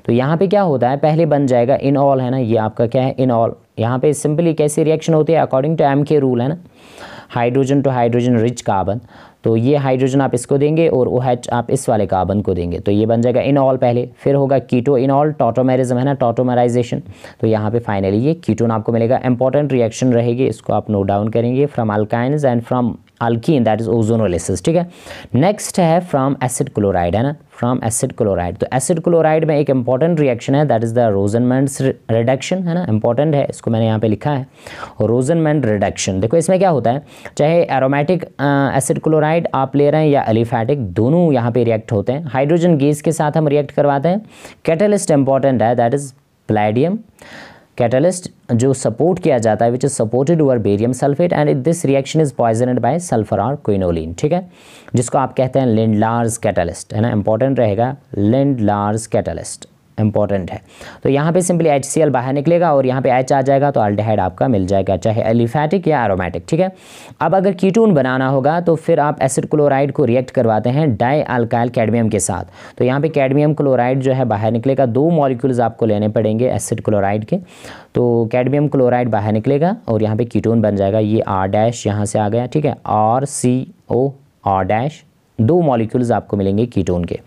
Speaker 1: तो यहाँ पे क्या होता है, पहले बन जाएगा इनऑल, है ना, ये आपका क्या है, इनऑल। यहाँ पे सिंपली कैसी रिएक्शन होती है, अकॉर्डिंग टू एम के रूल, है ना, hydrogen to hydrogen rich carbon. तो ये हाइड्रोजन आप इसको देंगे और OH आप इस वाले कार्बन को देंगे, तो ये बन जाएगा इनऑल पहले, फिर होगा कीटो इनऑल, टॉटोमेरिज्म, है ना, टॉटोमराइजेशन। तो यहाँ पे फाइनली ये कीटोन आपको मिलेगा। इंपॉर्टेंट रिएक्शन रहेगी, इसको आप नोट डाउन करेंगे, from alkynes and from alkyne, that is ozonolysis, ठीक है। नेक्स्ट है फ्रॉम एसिड क्लोराइड, है ना, फ्रॉम एसिड क्लोराइड। तो एसिड क्लोराइड में एक इंपॉर्टेंट रिएक्शन है, दैट इज द रोजनमैंड्स रिडक्शन, है ना, इंपॉर्टेंट है, इसको मैंने यहाँ पे लिखा है, रोजनमैंड रिडक्शन। देखो इसमें क्या होता है, चाहे एरोमेटिक एसिड क्लोराइड आप ले रहे हैं या एलिफैटिक, दोनों यहाँ पे रिएक्ट होते हैं। हाइड्रोजन गैस के साथ हम रिएक्ट करवाते हैं। कैटलिस्ट इंपॉर्टेंट है, दैट इज पैलेडियम कैटलिस्ट, जो सपोर्ट किया जाता है, which is supported over barium sulphate, and this reaction is poisoned by sulphur और क्विनोलिन, ठीक है, जिसको आप कहते हैं लिंडलार्स कैटलिस्ट, है ना, इंपॉर्टेंट रहेगा, लिंडलार्स कैटलिस्ट इंपॉर्टेंट है। तो यहाँ पे सिंपली HCl बाहर निकलेगा और यहाँ पे H आ जाएगा, तो अल्डिहाइड आपका मिल जाएगा, चाहे एलिफैटिक या एरोमेटिक, ठीक है। अब अगर कीटोन बनाना होगा तो फिर आप एसिड क्लोराइड को रिएक्ट करवाते हैं डाई अल्काइल कैडमियम के साथ। तो यहाँ पे कैडमियम क्लोराइड जो है बाहर निकलेगा, 2 मॉलिक्यूल्स आपको लेने पड़ेंगे एसिड क्लोराइड के। तो कैडमियम क्लोराइड बाहर निकलेगा और यहाँ पे कीटोन बन जाएगा, ये R' यहाँ से आ गया, ठीक है, RCO R', 2 मॉलिक्यूल्स आपको मिलेंगे कीटोन के।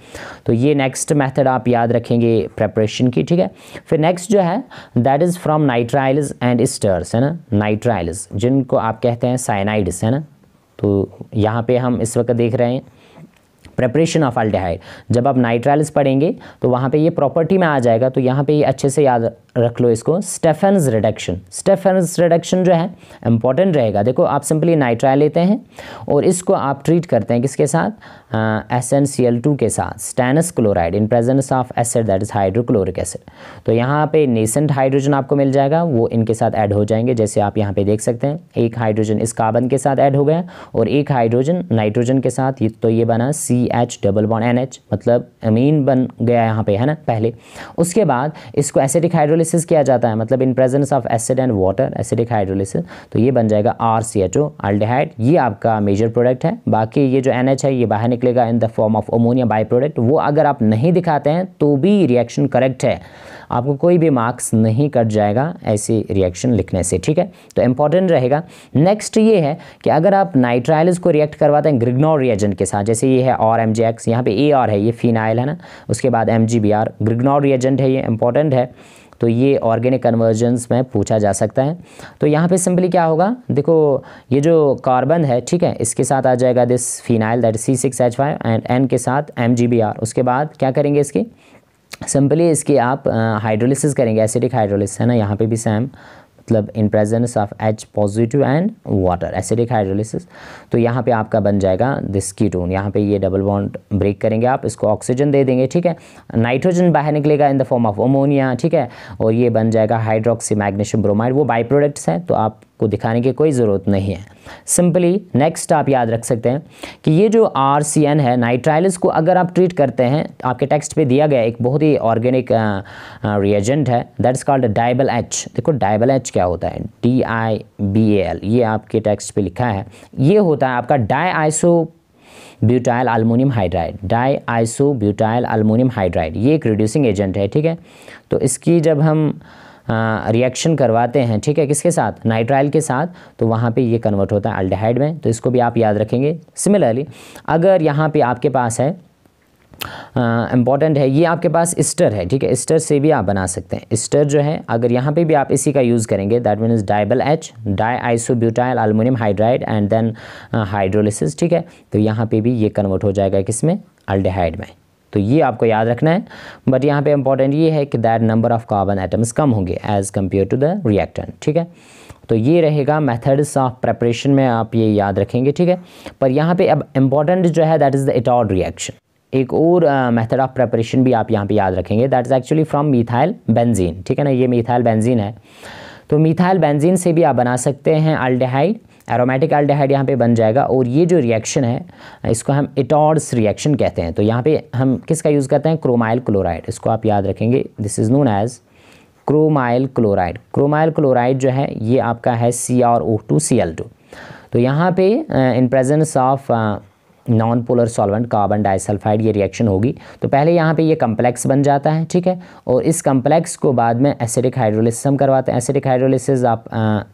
Speaker 1: तो ये नेक्स्ट मेथड आप याद रखेंगे प्रेपरेशन की, ठीक है। फिर नेक्स्ट जो है, that is from nitriles and esters, है ना, नाइट्राइल्स जिनको आप कहते हैं साइनाइड्स, है ना। तो यहाँ पे हम इस वक्त देख रहे हैं प्रेपरेशन ऑफ अल्डिहाइड। जब आप नाइट्राइल्स पढ़ेंगे तो वहाँ पे ये प्रॉपर्टी में आ जाएगा, तो यहाँ पे ये अच्छे से याद रख लो इसको, स्टेफेन्स रिडक्शन। स्टेफेन्स रिडक्शन जो है इंपॉर्टेंट रहेगा। देखो आप सिंपली नाइट्राइल लेते हैं और इसको आप ट्रीट करते हैं किसके साथ, SnCl2 के साथ, stannous chloride in presence of acid, that is hydrochloric acid. तो यहाँ पे नेसेंट हाइड्रोजन आपको मिल जाएगा, वो इनके साथ ऐड हो जाएंगे, जैसे आप यहाँ पे देख सकते हैं, एक हाइड्रोजन इस कार्बन के साथ ऐड हो गया और एक हाइड्रोजन नाइट्रोजन के साथ, तो ये बना CH डबल बॉन्ड NH, मतलब अमीन बन गया यहाँ पे, है ना, पहले। उसके बाद इसको एसिडिक हाइड्रोलिसिस किया जाता है, मतलब इन presence of acid and water, acidic hydrolysis, तो ये बन जाएगा RCHO अल्डिहाइड। ये आपका मेजर प्रोडक्ट है। बाकी ये जो NH है ये बाहर निकलेगा in the form of ammonia by product. वो अगर आप नहीं दिखाते हैं तो भी रिएक्शन करेक्ट है, आपको कोई भी मार्क्स नहीं कट जाएगा ऐसी रिएक्शन लिखने से, ठीक है। तो इंपॉर्टेंट रहेगा। नेक्स्ट ये है कि अगर आप नाइट्राइल्स को रिएक्ट करवाते हैं ग्रिग्नॉर रिएजेंट के साथ, जैसे ये है RMgX, यहाँ पे AR है, ये फिनाइल है ना, उसके बाद MgBr, ग्रिग्नॉर रिएजेंट है, ये इंपॉर्टेंट है। तो ये ऑर्गेनिक कन्वर्जेंस में पूछा जा सकता है। तो यहाँ पे सिंपली क्या होगा, देखो ये जो कार्बन है, ठीक है, इसके साथ आ जाएगा this phenyl, that C6H5 and N के साथ MgBr। उसके बाद क्या करेंगे, इसकी सिंपली इसकी आप हाइड्रोलिसिस करेंगे, एसिडिक हाइड्रोलिसिस, है ना, यहाँ पे भी सेम, मतलब इन presence of H positive and water, acidic hydrolysis. तो यहाँ पे आपका बन जाएगा दिस कीटोन, यहाँ पे ये डबल बॉन्ड ब्रेक करेंगे आप, इसको ऑक्सीजन दे देंगे, ठीक है, नाइट्रोजन बाहर निकलेगा in the form of ammonia, ठीक है, और ये बन जाएगा हाइड्रोक्सी मैग्नीशियम ब्रोमाइड। वो बाई प्रोडक्ट्स हैं तो आपको दिखाने की कोई ज़रूरत नहीं है। सिंपली नेक्स्ट आप याद रख सकते हैं कि ये जो RCN है, नाइट्राइल्स को अगर आप ट्रीट करते हैं, आपके टेक्स्ट पे दिया गया एक बहुत ही ऑर्गेनिक रिएजेंट है, दैट इज कॉल्ड डाइबल H। देखो डाइबल H क्या होता है, DIBAL, ये आपके टेक्स्ट पे लिखा है। ये होता है आपका diiso butyl aluminium hydride, diisobutyl aluminium hydride, ये एक रिड्यूसिंग एजेंट है, ठीक है। तो इसकी जब हम रिएक्शन करवाते हैं, ठीक है, किसके साथ, नाइट्राइल के साथ, तो वहाँ पे ये कन्वर्ट होता है अल्डिहाइड में। तो इसको भी आप याद रखेंगे। सिमिलरली अगर यहाँ पे आपके पास है, इम्पॉर्टेंट है, ये आपके पास एस्टर है, ठीक है, एस्टर से भी आप बना सकते हैं। एस्टर जो है अगर यहाँ पे भी आप इसी का यूज़ करेंगे, that means DIBAL H, diisobutyl aluminium hydride and then hydrolysis, ठीक है, तो यहाँ पे भी ये कन्वर्ट हो जाएगा किसमें, अल्डिहाइड में। तो ये आपको याद रखना है। बट यहाँ पे इंपॉर्टेंट ये है कि that number of carbon atoms कम होंगे as compare to the reactant, ठीक है। तो ये रहेगा मेथड्स ऑफ प्रेपरेशन में, आप ये याद रखेंगे, ठीक है। पर यहाँ पे अब इम्पॉर्टेंट जो है दैट इज़ द इटॉड रिएक्शन। एक और मेथड ऑफ प्रेपरेशन भी आप यहाँ पे याद रखेंगे, that is actually from methyl benzene, ठीक है ना। ये मिथाइल बेंजीन है, तो मिथाइल बेंजीन से भी आप बना सकते हैं अल्डिहाइड, एरोमेटिक अल्डिहाइड यहाँ पे बन जाएगा। और ये जो रिएक्शन है इसको हम इटॉड्स रिएक्शन कहते हैं। तो यहाँ पे हम किसका यूज़ करते हैं, क्रोमाइल क्लोराइड, इसको आप याद रखेंगे, this is known as chromyl chloride. Chromyl chloride जो है ये आपका है CrO2Cl2। तो यहाँ पे in presence of non polar solvent carbon disulphide ये रिएक्शन होगी। तो पहले यहाँ पे ये कम्प्लेक्स बन जाता है, ठीक है। और इस कम्प्लेक्स को बाद में एसिडिक हाइड्रोलिसिस हम करवाते हैं। एसिडिक हाइड्रोलिसिस आप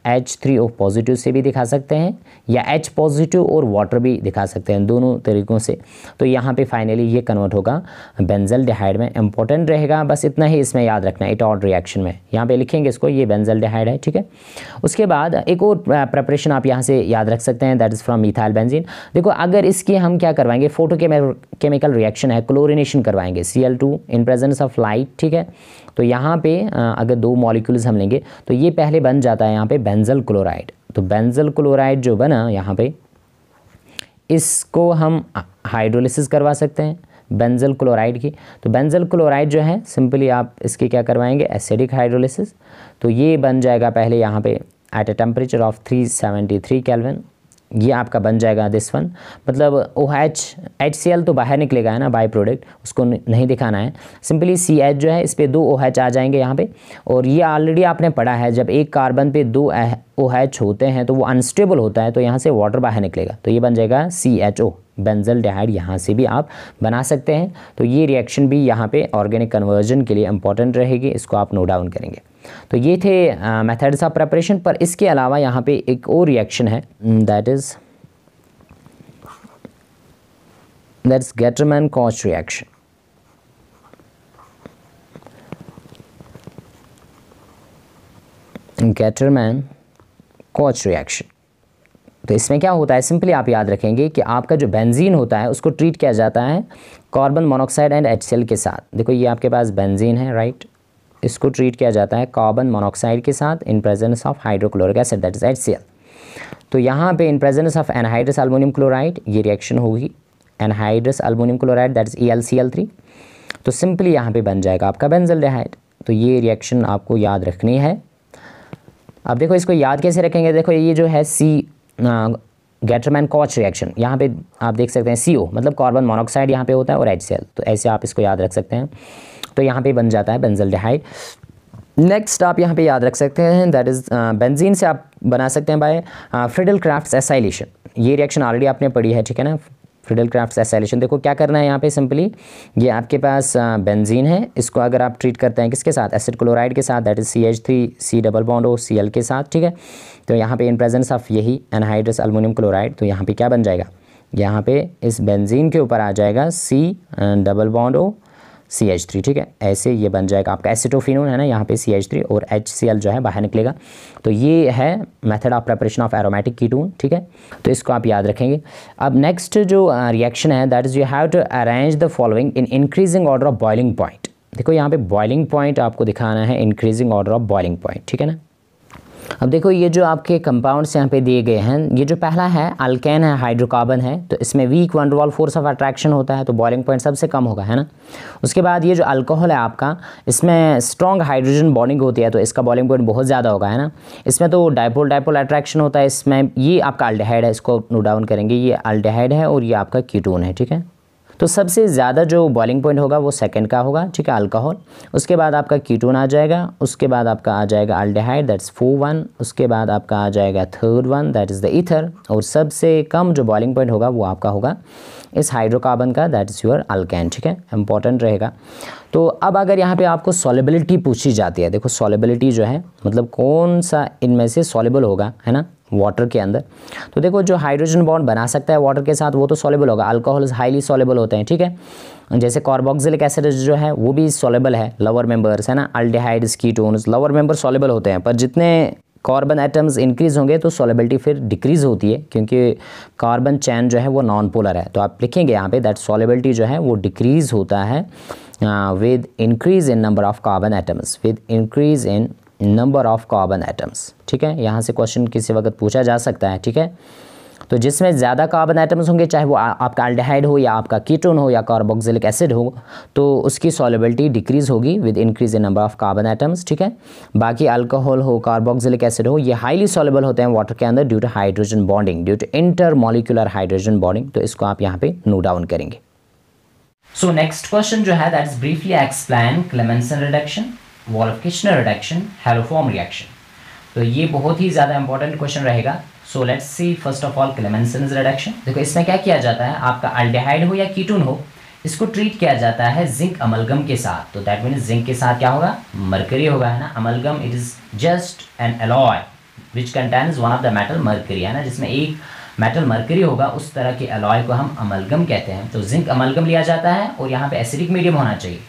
Speaker 1: H3O पॉजिटिव से भी दिखा सकते हैं या H पॉजिटिव और वाटर भी दिखा सकते हैं, दोनों तरीक़ों से। तो यहाँ पे फाइनली ये कन्वर्ट होगा बेंजल्डिहाइड में। इंपॉर्टेंट रहेगा बस इतना ही इसमें याद रखना है, इटॉड रिएक्शन में यहाँ पे लिखेंगे इसको, ये बेंजल्डिहाइड है, ठीक है। उसके बाद एक और प्रेपरेशन आप यहाँ से याद रख सकते हैं, that is from methyl benzene. देखो अगर इसकी हम क्या करवाएंगे, फोटो केमिकल रिएक्शन है, क्लोरिनेशन करवाएंगे Cl2 in presence of light, ठीक है। तो यहाँ पे अगर 2 मॉलिक्यूल्स हम लेंगे तो ये पहले बन जाता है यहाँ पे बेंजल क्लोराइड। तो बेंजल क्लोराइड जो बना यहाँ पे, इसको हम हाइड्रोलिसिस करवा सकते हैं बेंजल क्लोराइड की। तो बेंजल क्लोराइड जो है सिंपली आप इसकी क्या करवाएंगे, एसिडिक हाइड्रोलिसिस। तो ये बन जाएगा पहले यहाँ पे at a temperature of 373 kelvin, ये आपका बन जाएगा दिस वन। मतलब HCl तो बाहर निकलेगा है ना, बाई प्रोडक्ट, उसको नहीं दिखाना है। सिंपली CH जो है इस पे 2 OH आ जाएंगे यहाँ पे। और ये ऑलरेडी आपने पढ़ा है, जब एक कार्बन पे 2 OH होते हैं तो वो अनस्टेबल होता है, तो यहाँ से वाटर बाहर निकलेगा, तो ये बन जाएगा CHO बेंजल्डिहाइड। यहाँ से भी आप बना सकते हैं। तो ये रिएक्शन भी यहाँ पे ऑर्गेनिक कन्वर्जन के लिए इंपॉर्टेंट रहेगी, इसको आप नोट डाउन करेंगे। तो ये थे मेथड्स ऑफ प्रेपरेशन। पर इसके अलावा यहाँ पे एक और रिएक्शन है, that is Gattermann-coach reaction. Gattermann-coach reaction, तो इसमें क्या होता है, सिंपली आप याद रखेंगे कि आपका जो बेंजीन होता है उसको ट्रीट किया जाता है कार्बन मोनोऑक्साइड एंड HCl के साथ। देखो ये आपके पास बेंजीन है, राइट, इसको ट्रीट किया जाता है कार्बन मोनोऑक्साइड के साथ इन presence of hydrochloric acid, that is HCl। तो यहाँ पे in presence of anhydrous aluminium chloride ये रिएक्शन होगी, anhydrous aluminium chloride that is ElCl3। तो सिंपली यहाँ पे बन जाएगा आपका बेंजल्डिहाइड। तो ये रिएक्शन आपको याद रखनी है। अब देखो इसको याद कैसे रखेंगे, देखो ये जो है गेटरमैन-कोच रिएक्शन, यहाँ पे आप देख सकते हैं CO मतलब कार्बन मोनोऑक्साइड यहाँ पे होता है और HCl, तो ऐसे आप इसको याद रख सकते हैं। तो यहाँ पे बन जाता है बेंजल्डिहाइड। नेक्स्ट आप यहाँ पे याद रख सकते हैं, दैट इज़ बेंजीन से आप बना सकते हैं बाय फ्रीडल-क्राफ्ट्स एसाइलेशन। ये रिएक्शन ऑलरेडी आपने पढ़ी है, ठीक है ना, फ्रीडल-क्राफ्ट्स एसाइलेशन। देखो क्या करना है यहाँ पे, सिंपली ये आपके पास बेंजीन है, इसको अगर आप ट्रीट करते हैं किसके साथ, एसिड क्लोराइड के साथ, that is CH3C double bond O Cl के साथ, ठीक है। तो यहाँ पे इन प्रेजेंस ऑफ यही एनहाइड्रस अल्मोनियम क्लोराइड, तो यहाँ पे क्या बन जाएगा, यहाँ पे इस बेंजीन के ऊपर आ जाएगा C double bond O CH3, ठीक है। ऐसे ये बन जाएगा आपका एसिटोफिनोन है ना, यहाँ पे CH3 और HCl जो है बाहर निकलेगा। तो ये है method of preparation of aromatic ketone, ठीक है। तो इसको आप याद रखेंगे। अब नेक्स्ट जो रिएक्शन है, that is you have to arrange the following in increasing order of boiling point. देखो यहाँ पे बॉइलिंग पॉइंट आपको दिखाना है, increasing order of boiling point, ठीक है ना। अब देखो ये जो आपके कंपाउंड्स यहाँ पे दिए गए हैं, ये जो पहला है अल्केन है, हाइड्रोकार्बन है, तो इसमें weak van Waals force of attraction होता है, तो बॉइलिंग पॉइंट सबसे कम होगा, है ना। उसके बाद ये जो अल्कोहल है आपका, इसमें स्ट्रॉन्ग हाइड्रोजन बॉन्डिंग होती है, तो इसका बॉइलिंग पॉइंट बहुत ज़्यादा होगा, है ना। इसमें तो डाइपोल अट्रैक्शन होता है, इसमें ये आपका अल्डिहाइड है, इसको नोट डाउन करेंगे, ये अल्डिहाइड है और ये आपका कीटोन है, ठीक है। तो सबसे ज़्यादा जो बॉइलिंग पॉइंट होगा वो सेकंड का होगा, ठीक है, अल्कोहल। उसके बाद आपका कीटोन आ जाएगा, उसके बाद आपका आ जाएगा अल्डिहाइड, दैट्स 4-1। उसके बाद आपका आ जाएगा third one, that is the ether. और सबसे कम जो बॉइलिंग पॉइंट होगा वो आपका होगा इस हाइड्रोकार्बन का, दैट इज़ योर अल्केन, ठीक है, इंपॉर्टेंट रहेगा। तो अब अगर यहाँ पे आपको सॉलिबिलिटी पूछी जाती है, देखो सॉलिबिलिटी जो है मतलब कौन सा इनमें से सॉलिबल होगा, है ना, वाटर के अंदर। तो देखो जो हाइड्रोजन बॉन्ड बना सकता है वाटर के साथ वो तो सॉलिबल होगा, अल्कोहल हाईली सॉलिबल होते हैं, ठीक है। जैसे कार्बोक्सिलिक एसिड जो है वो भी सॉलिबल है, लोअर मेंबर्स है ना, aldehydes ketones lower member soluble होते हैं, पर जितने कार्बन एटम्स इंक्रीज़ होंगे तो सॉलिबिलिटी फिर डिक्रीज़ होती है, क्योंकि कार्बन चैन जो है वो नॉन पोलर है। तो आप लिखेंगे यहाँ पे दैट सॉलिबिलिटी जो है वो डिक्रीज़ होता है with increase in number of carbon atoms, with increase in number of carbon atoms. ठीक है, यहाँ से क्वेश्चन किसी वक्त पूछा जा सकता है। ठीक है, तो जिसमें ज़्यादा कार्बन एटम्स होंगे, चाहे वो आपका अल्डिहाइड हो या आपका कीटोन हो या कार्बोक्सिलिक एसिड हो, तो उसकी सॉलिबिलिटी डिक्रीज़ होगी with increase in number of carbon atoms. ठीक है, बाकी अल्कोहल हो, कार्बोक्सिलिक एसिड हो, ये हाईली सॉल्युबल होते हैं वाटर के अंदर due to hydrogen bonding, due to intermolecular hydrogen bonding. तो इसको आप यहाँ पे नोट डाउन करेंगे। सो नेक्स्ट क्वेश्चन जो है that is briefly explain Clemmensen reduction, Wolff-Kishner reduction, haloform reaction. तो ये बहुत ही ज़्यादा इंपॉर्टेंट क्वेश्चन रहेगा। So let's see first of all Clemmensen reduction. देखो इसमें क्या किया जाता है, आपका अल्डिहाइड हो या कीटोन हो, इसको ट्रीट किया जाता है जिंक अमलगम के साथ। तो दैट मीन्स जिंक के साथ क्या होगा, मरकरी होगा, है ना। Amalgam it is just an alloy which contains one of the metal mercury, है ना, जिसमें एक मेटल मरकरी होगा, उस तरह के एलॉय को हम अमलगम कहते हैं। तो जिंक अमलगम लिया जाता है और यहाँ पे एसिडिक मीडियम होना चाहिए,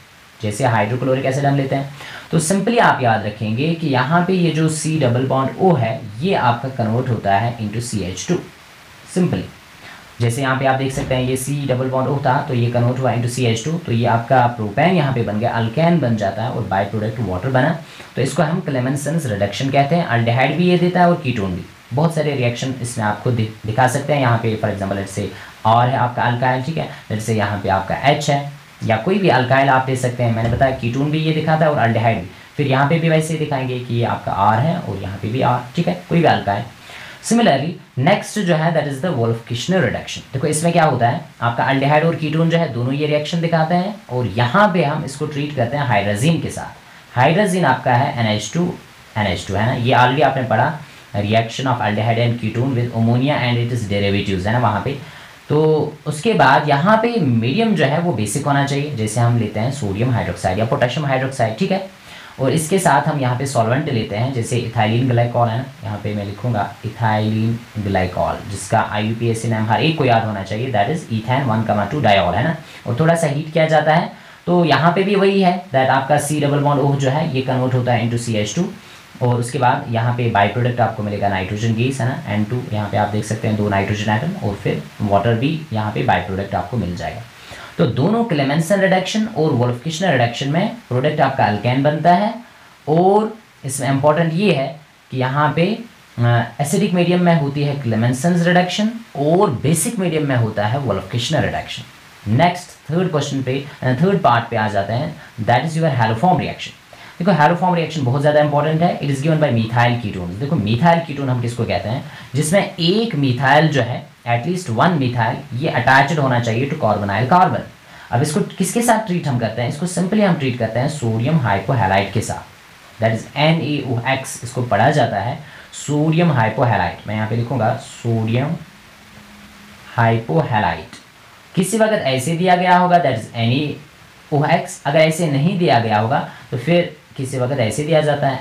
Speaker 1: जैसे हाइड्रोक्लोरिक एसिड हम लेते हैं। तो सिंपली आप याद रखेंगे कि यहाँ पे ये जो C डबल बॉन्ड O है, ये आपका कन्वर्ट होता है इनटू CH2। सिंपली जैसे यहाँ पे आप देख सकते हैं ये C डबल बॉन्ड O था, तो ये कन्वर्ट हुआ इनटू CH2, तो ये आपका प्रोपेन यहाँ पे बन गया, अल्केन बन जाता है और बाय प्रोडक्ट वाटर बना। तो इसको हम क्लेमेंसन रिडक्शन कहते हैं। अल्डिहाइड भी ये देता है और कीटोन भी। बहुत सारे रिएक्शन इसमें आपको दिखा सकते हैं। यहाँ पे for example let's say R है आपका अल्काइल, ठीक है, लेट्स से यहाँ पे आपका H है, या कोई भी अल्काइल आप दे सकते हैं। मैंने बताया कीटोन भी ये दिखाता है और अल्डिहाइड भी। फिर यहाँ पे भी वैसे ही दिखाएंगे कि ये आपका R है और यहाँ पे भी R, ठीक है, कोई भी अल्काइल। सिमिलरली नेक्स्ट जो है that is the Wolff-Kishner reduction. देखो इसमें क्या होता है, आपका अल्डिहाइड और कीटोन जो है दोनों ये रिएक्शन दिखाते हैं और यहाँ पे हम इसको ट्रीट करते हैं हाइड्रोजीन के साथ। हाइड्रोजीन आपका है NH2 है ना, ये ऑलरेडी आपने पढ़ा, reaction of aldehyde and ketone with ammonia and it is derivatives, है ना वहाँ पे। तो उसके बाद यहाँ पे मीडियम जो है वो बेसिक होना चाहिए, जैसे हम लेते हैं सोडियम हाइड्रोक्साइड या पोटेशियम हाइड्रोक्साइड, ठीक है। और इसके साथ हम यहाँ पे सॉल्वेंट लेते हैं, जैसे इथाइलिन ग्लाइकॉल, है ना, यहाँ पे मैं लिखूंगा इथाइलिन ग्लाइकॉल, जिसका IUPAC नाम हर एक को याद होना चाहिए, दैट इज इथेन 1,2 डायोल, है ना। और थोड़ा सा हीट किया जाता है, तो यहाँ पे भी वही है दैट आपका C डबल बॉन्ड O जो है ये कन्वर्ट होता है इंटू CH2 और उसके बाद यहाँ पे बाई प्रोडक्ट आपको मिलेगा नाइट्रोजन गैस, है ना, N2। यहाँ पे आप देख सकते हैं 2 नाइट्रोजन एटम और फिर वाटर भी यहाँ पे बाई प्रोडक्ट आपको मिल जाएगा। तो दोनों क्लेमेंसन रिडक्शन और वोल्फ-किश्नर रिडक्शन में प्रोडक्ट आपका अल्केन बनता है। और इसमें इंपॉर्टेंट ये है कि यहाँ पे एसिडिक मीडियम में होती है क्लेमेंसन रिडक्शन और बेसिक मीडियम में होता है Wolff-Kishner reduction. Next third part पे आ जाते हैं, that is your haloform reaction. देखो हैलोफॉर्म रिएक्शन बहुत ज़्यादा इंपॉर्टेंट है। It is given bye methyl ketone. देखो मिथाइल कीटोन हम किसको कहते हैं, जिसमें एक मिथाइल जो है, एटलीस्ट 1 मिथाइल, ये अटैच्ड होना चाहिए टू कार्बोनाइल कार्बन। अब इसको किसके साथ ट्रीट हम करते हैं, इसको सिंपली हम ट्रीट करते हैं सोडियम हाइपोहैलाइड के साथ, दैट इज NaOH। इसको पढ़ा जाता है सोडियम हाइपोहैलाइड। मैं यहाँ पे लिखूंगा सोडियम हाइपोहैलाइड। किसी वक्त ऐसे दिया गया होगा दैट इज NaOH। अगर ऐसे नहीं दिया गया होगा तो फिर किसी वक्त ऐसे दिया जाता है,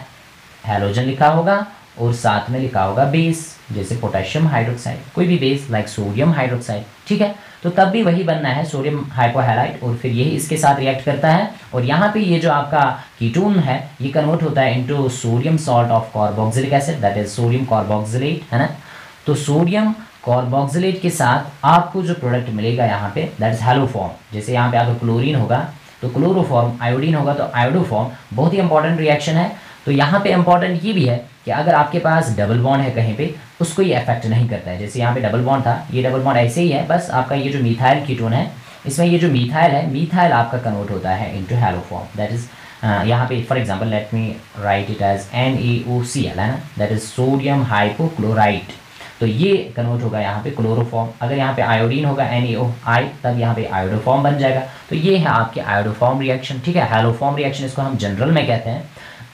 Speaker 1: हैलोजन लिखा होगा और साथ में लिखा होगा बेस, जैसे पोटेशियम हाइड्रोक्साइड, कोई भी बेस लाइक सोडियम हाइड्रोक्साइड, ठीक है। तो तब भी वही बनना है सोडियम हाइपोहैलाइड और फिर यही इसके साथ रिएक्ट करता है। और यहाँ पे ये जो आपका कीटोन है ये कन्वर्ट होता है into sodium salt of carboxylic acid, that is sodium carboxylate, है ना। तो सोडियम कार्बोक्सिलेट के साथ आपको जो प्रोडक्ट मिलेगा यहाँ पे दैट इज हैलोफॉर्म। जैसे यहाँ पे आपका क्लोरीन होगा तो क्लोरोफॉर्म, आयोडीन होगा तो आयोडोफॉर्म। बहुत ही इंपॉर्टेंट रिएक्शन है। तो यहाँ पे इंपॉर्टेंट ये भी है कि अगर आपके पास डबल बॉन्ड है कहीं पे, उसको ये अफेक्ट नहीं करता है। जैसे यहाँ पे डबल बॉन्ड था, ये डबल बॉन्ड ऐसे ही है, बस आपका ये जो मिथाइल कीटोन है, इसमें ये जो मिथाइल है, मिथाइल आपका कन्वर्ट होता है इनटू हैलोफॉर्म, दैट इज यहाँ पे for example let me write it as NaOCl, है ना, दैट इज सोडियम हाइपोक्लोराइड। तो ये कन्वर्ट होगा यहाँ पे क्लोरोफॉर्म। अगर यहाँ पे आयोडीन होगा NaOI, तब यहाँ पे आयोडोफॉर्म बन जाएगा। तो ये है आपके आयोडोफॉर्म रिएक्शन, ठीक है। हैलोफॉर्म रिएक्शन इसको हम जनरल में कहते हैं।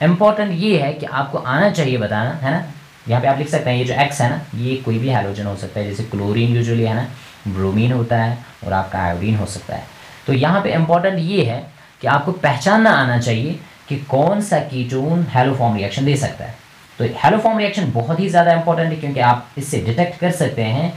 Speaker 1: इंपॉर्टेंट ये है कि आपको आना चाहिए बताना, है ना। यहाँ पे आप लिख सकते हैं ये जो X है ना, ये कोई भी हैलोजन हो सकता है, जैसे क्लोरीन यूजुअली, है ना, ब्रोमीन होता है और आपका आयोडीन हो सकता है। तो यहाँ पे इंपॉर्टेंट ये है कि आपको पहचानना आना चाहिए कि कौन सा कीटोन हैलोफॉर्म रिएक्शन दे सकता है। तो हैलोफॉर्म रिएक्शन बहुत ही ज़्यादा इंपॉर्टेंट है क्योंकि आप इससे डिटेक्ट कर सकते हैं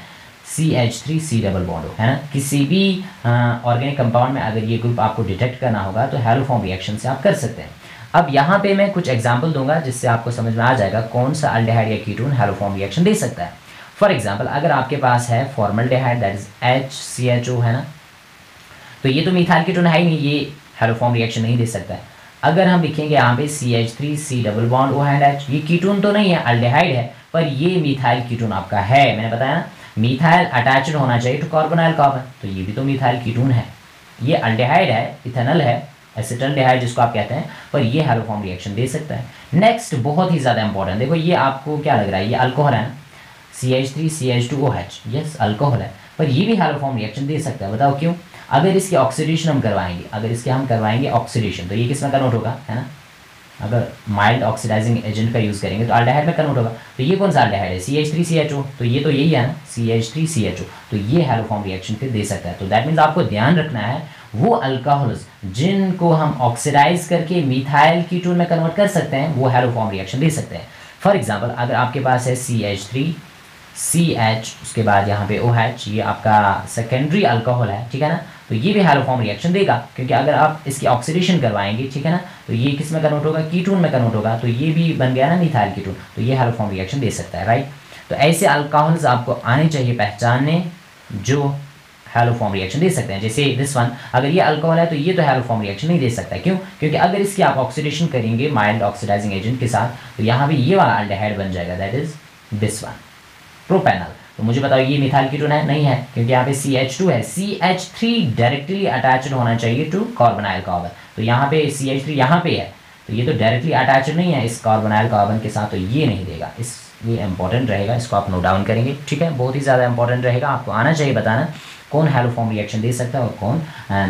Speaker 1: CH3C डबल बॉन्ड, है ना। किसी भी ऑर्गेनिक कंपाउंड में अगर ये ग्रुप आपको डिटेक्ट करना होगा तो हैलोफॉर्म रिएक्शन से आप कर सकते हैं। अब यहाँ पे मैं कुछ एग्जांपल दूंगा जिससे आपको समझ में आ जाएगा कौन सा अल्डिहाइड या कीटोन हैलोफॉर्म रिएक्शन दे सकता है। फॉर एग्जांपल अगर आपके पास है फॉर्मल्डिहाइड दैट इज HCHO है ना, तो ये तो मिथाइल कीटोन है ही नहीं, ये हैलोफॉर्म रिएक्शन नहीं दे सकता है। अगर हम लिखेंगे यहाँ पे CH3C double bond O and H, ये कीटोन तो नहीं है, अल्डिहाइड है, पर ये मिथाइल कीटोन आपका है। मैंने बताया ना मिथाइल अटैच्ड होना चाहिए टू कार्बोनाइल कार्बन, तो ये भी तो मिथाइल कीटोन है। ये अल्डिहाइड है, इथेनॉल है, एसिटल्डिहाइड जिसको आप कहते हैं, पर ये हैलोफॉर्म रिएक्शन दे सकता है। नेक्स्ट बहुत ही ज़्यादा इंपॉर्टेंट, देखो ये आपको क्या लग रहा है, ये अल्कोहल है ना, CH3CH2OH, यस अल्कोहल है, पर ये भी हैलोफॉर्म रिएक्शन दे सकता है। बताओ क्यों? अगर इसकी ऑक्सीडेशन हम करवाएंगे, अगर इसके हम करवाएंगे ऑक्सीडेशन, तो ये किस में कन्वर्ट होगा, है ना, अगर माइल्ड ऑक्सीडाइजिंग एजेंट का यूज़ करेंगे तो अल्डिहाइड में कन्वर्ट होगा। तो ये कौन सा अल्डिहाइड है? CH3CHO, तो ये तो यही है ना, CH3CHO, तो ये हैलोफॉर्म रिएक्शन फिर दे सकता है। तो दैट मीन्स आपको ध्यान रखना है वो अल्कोहल्स जिनको हम ऑक्सीडाइज करके मिथाइल कीटोन में कन्वर्ट कर सकते हैं वो हैलोफॉर्म रिएक्शन दे सकते हैं। फॉर एग्जाम्पल अगर आपके पास है CH3CH, उसके बाद यहाँ पे OH, ये आपका सेकेंडरी अल्कोहल है, ठीक है ना, तो ये भी हैलोफॉर्म रिएक्शन देगा, क्योंकि अगर आप इसकी ऑक्सीडेशन करवाएंगे, ठीक है ना, तो ये किस में कन्वर्ट होगा, कीटोन में कन्वर्ट होगा, तो ये भी बन गया ना मिथाइल कीटोन, तो ये हैलोफॉर्म रिएक्शन दे सकता है, राइट। तो ऐसे अल्कोहल्स आपको आने चाहिए पहचानने जो हैलोफॉर्म रिएक्शन दे सकते हैं। जैसे दिस वन, अगर ये अल्कोहल है तो ये तो हैलोफॉर्म रिएक्शन नहीं दे सकता, क्यों? क्योंकि अगर इसकी आप ऑक्सीडेशन करेंगे माइल्ड ऑक्सीडाइजिंग एजेंट के साथ, तो यहाँ पे ये वाला अल्डिहाइड बन जाएगा, that is this one, propanol. तो मुझे बताओ ये मिथाइल कीटोन है? नहीं है, क्योंकि यहाँ पे CH2 है, CH3 डायरेक्टली अटैच्ड होना चाहिए टू कार्बोनाइल कार्बन, तो यहाँ पे CH3 यहाँ पे है, तो ये तो डायरेक्टली अटैच्ड नहीं है इस कार्बोनाइल कार्बन के साथ, तो ये नहीं देगा। ये इंपॉर्टेंट रहेगा, इसको आप नोट डाउन करेंगे, ठीक है, बहुत ही ज़्यादा इंपॉर्टेंट रहेगा, आपको आना चाहिए बताना कौन हैलोफॉर्म रिएक्शन दे सकता है और कौन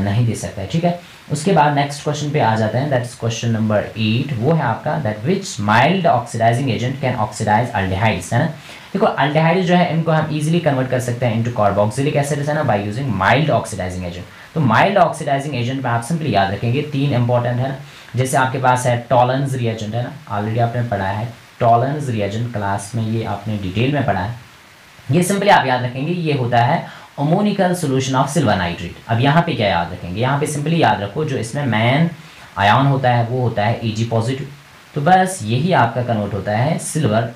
Speaker 1: नहीं दे सकता है, ठीक है। उसके बाद नेक्स्ट क्वेश्चन पे आ जाते हैं, दैट इज क्वेश्चन नंबर 8, वो है आपका that which mild oxidising agent can oxidise aldehydes, है ना। देखो अल्डिहाइड्स जो है इनको हम इजीली कन्वर्ट कर सकते हैं इनटू कार्बोक्सिलिक एसिड, है ना, by using mild oxidising agent. तो माइल्ड ऑक्सीडाइजिंग एजेंट में आप सिंपली याद रखेंगे 3 इंपॉर्टेंट है ना, जैसे आपके पास है टॉलन्स रिएजेंट, है ना, ऑलरेडी आपने पढ़ा है टॉलन्स रिएजेंट क्लास में, ये आपने डिटेल में पढ़ा है। ये सिंपली आप याद रखेंगे ये होता है ammoniacal solution of silver nitrate. अब यहाँ पे क्या याद रखेंगे, यहाँ पे सिंपली याद रखो जो इसमें मैन आयन होता है वो होता है Ag पॉजिटिव, तो बस यही आपका कन्वर्ट होता है सिल्वर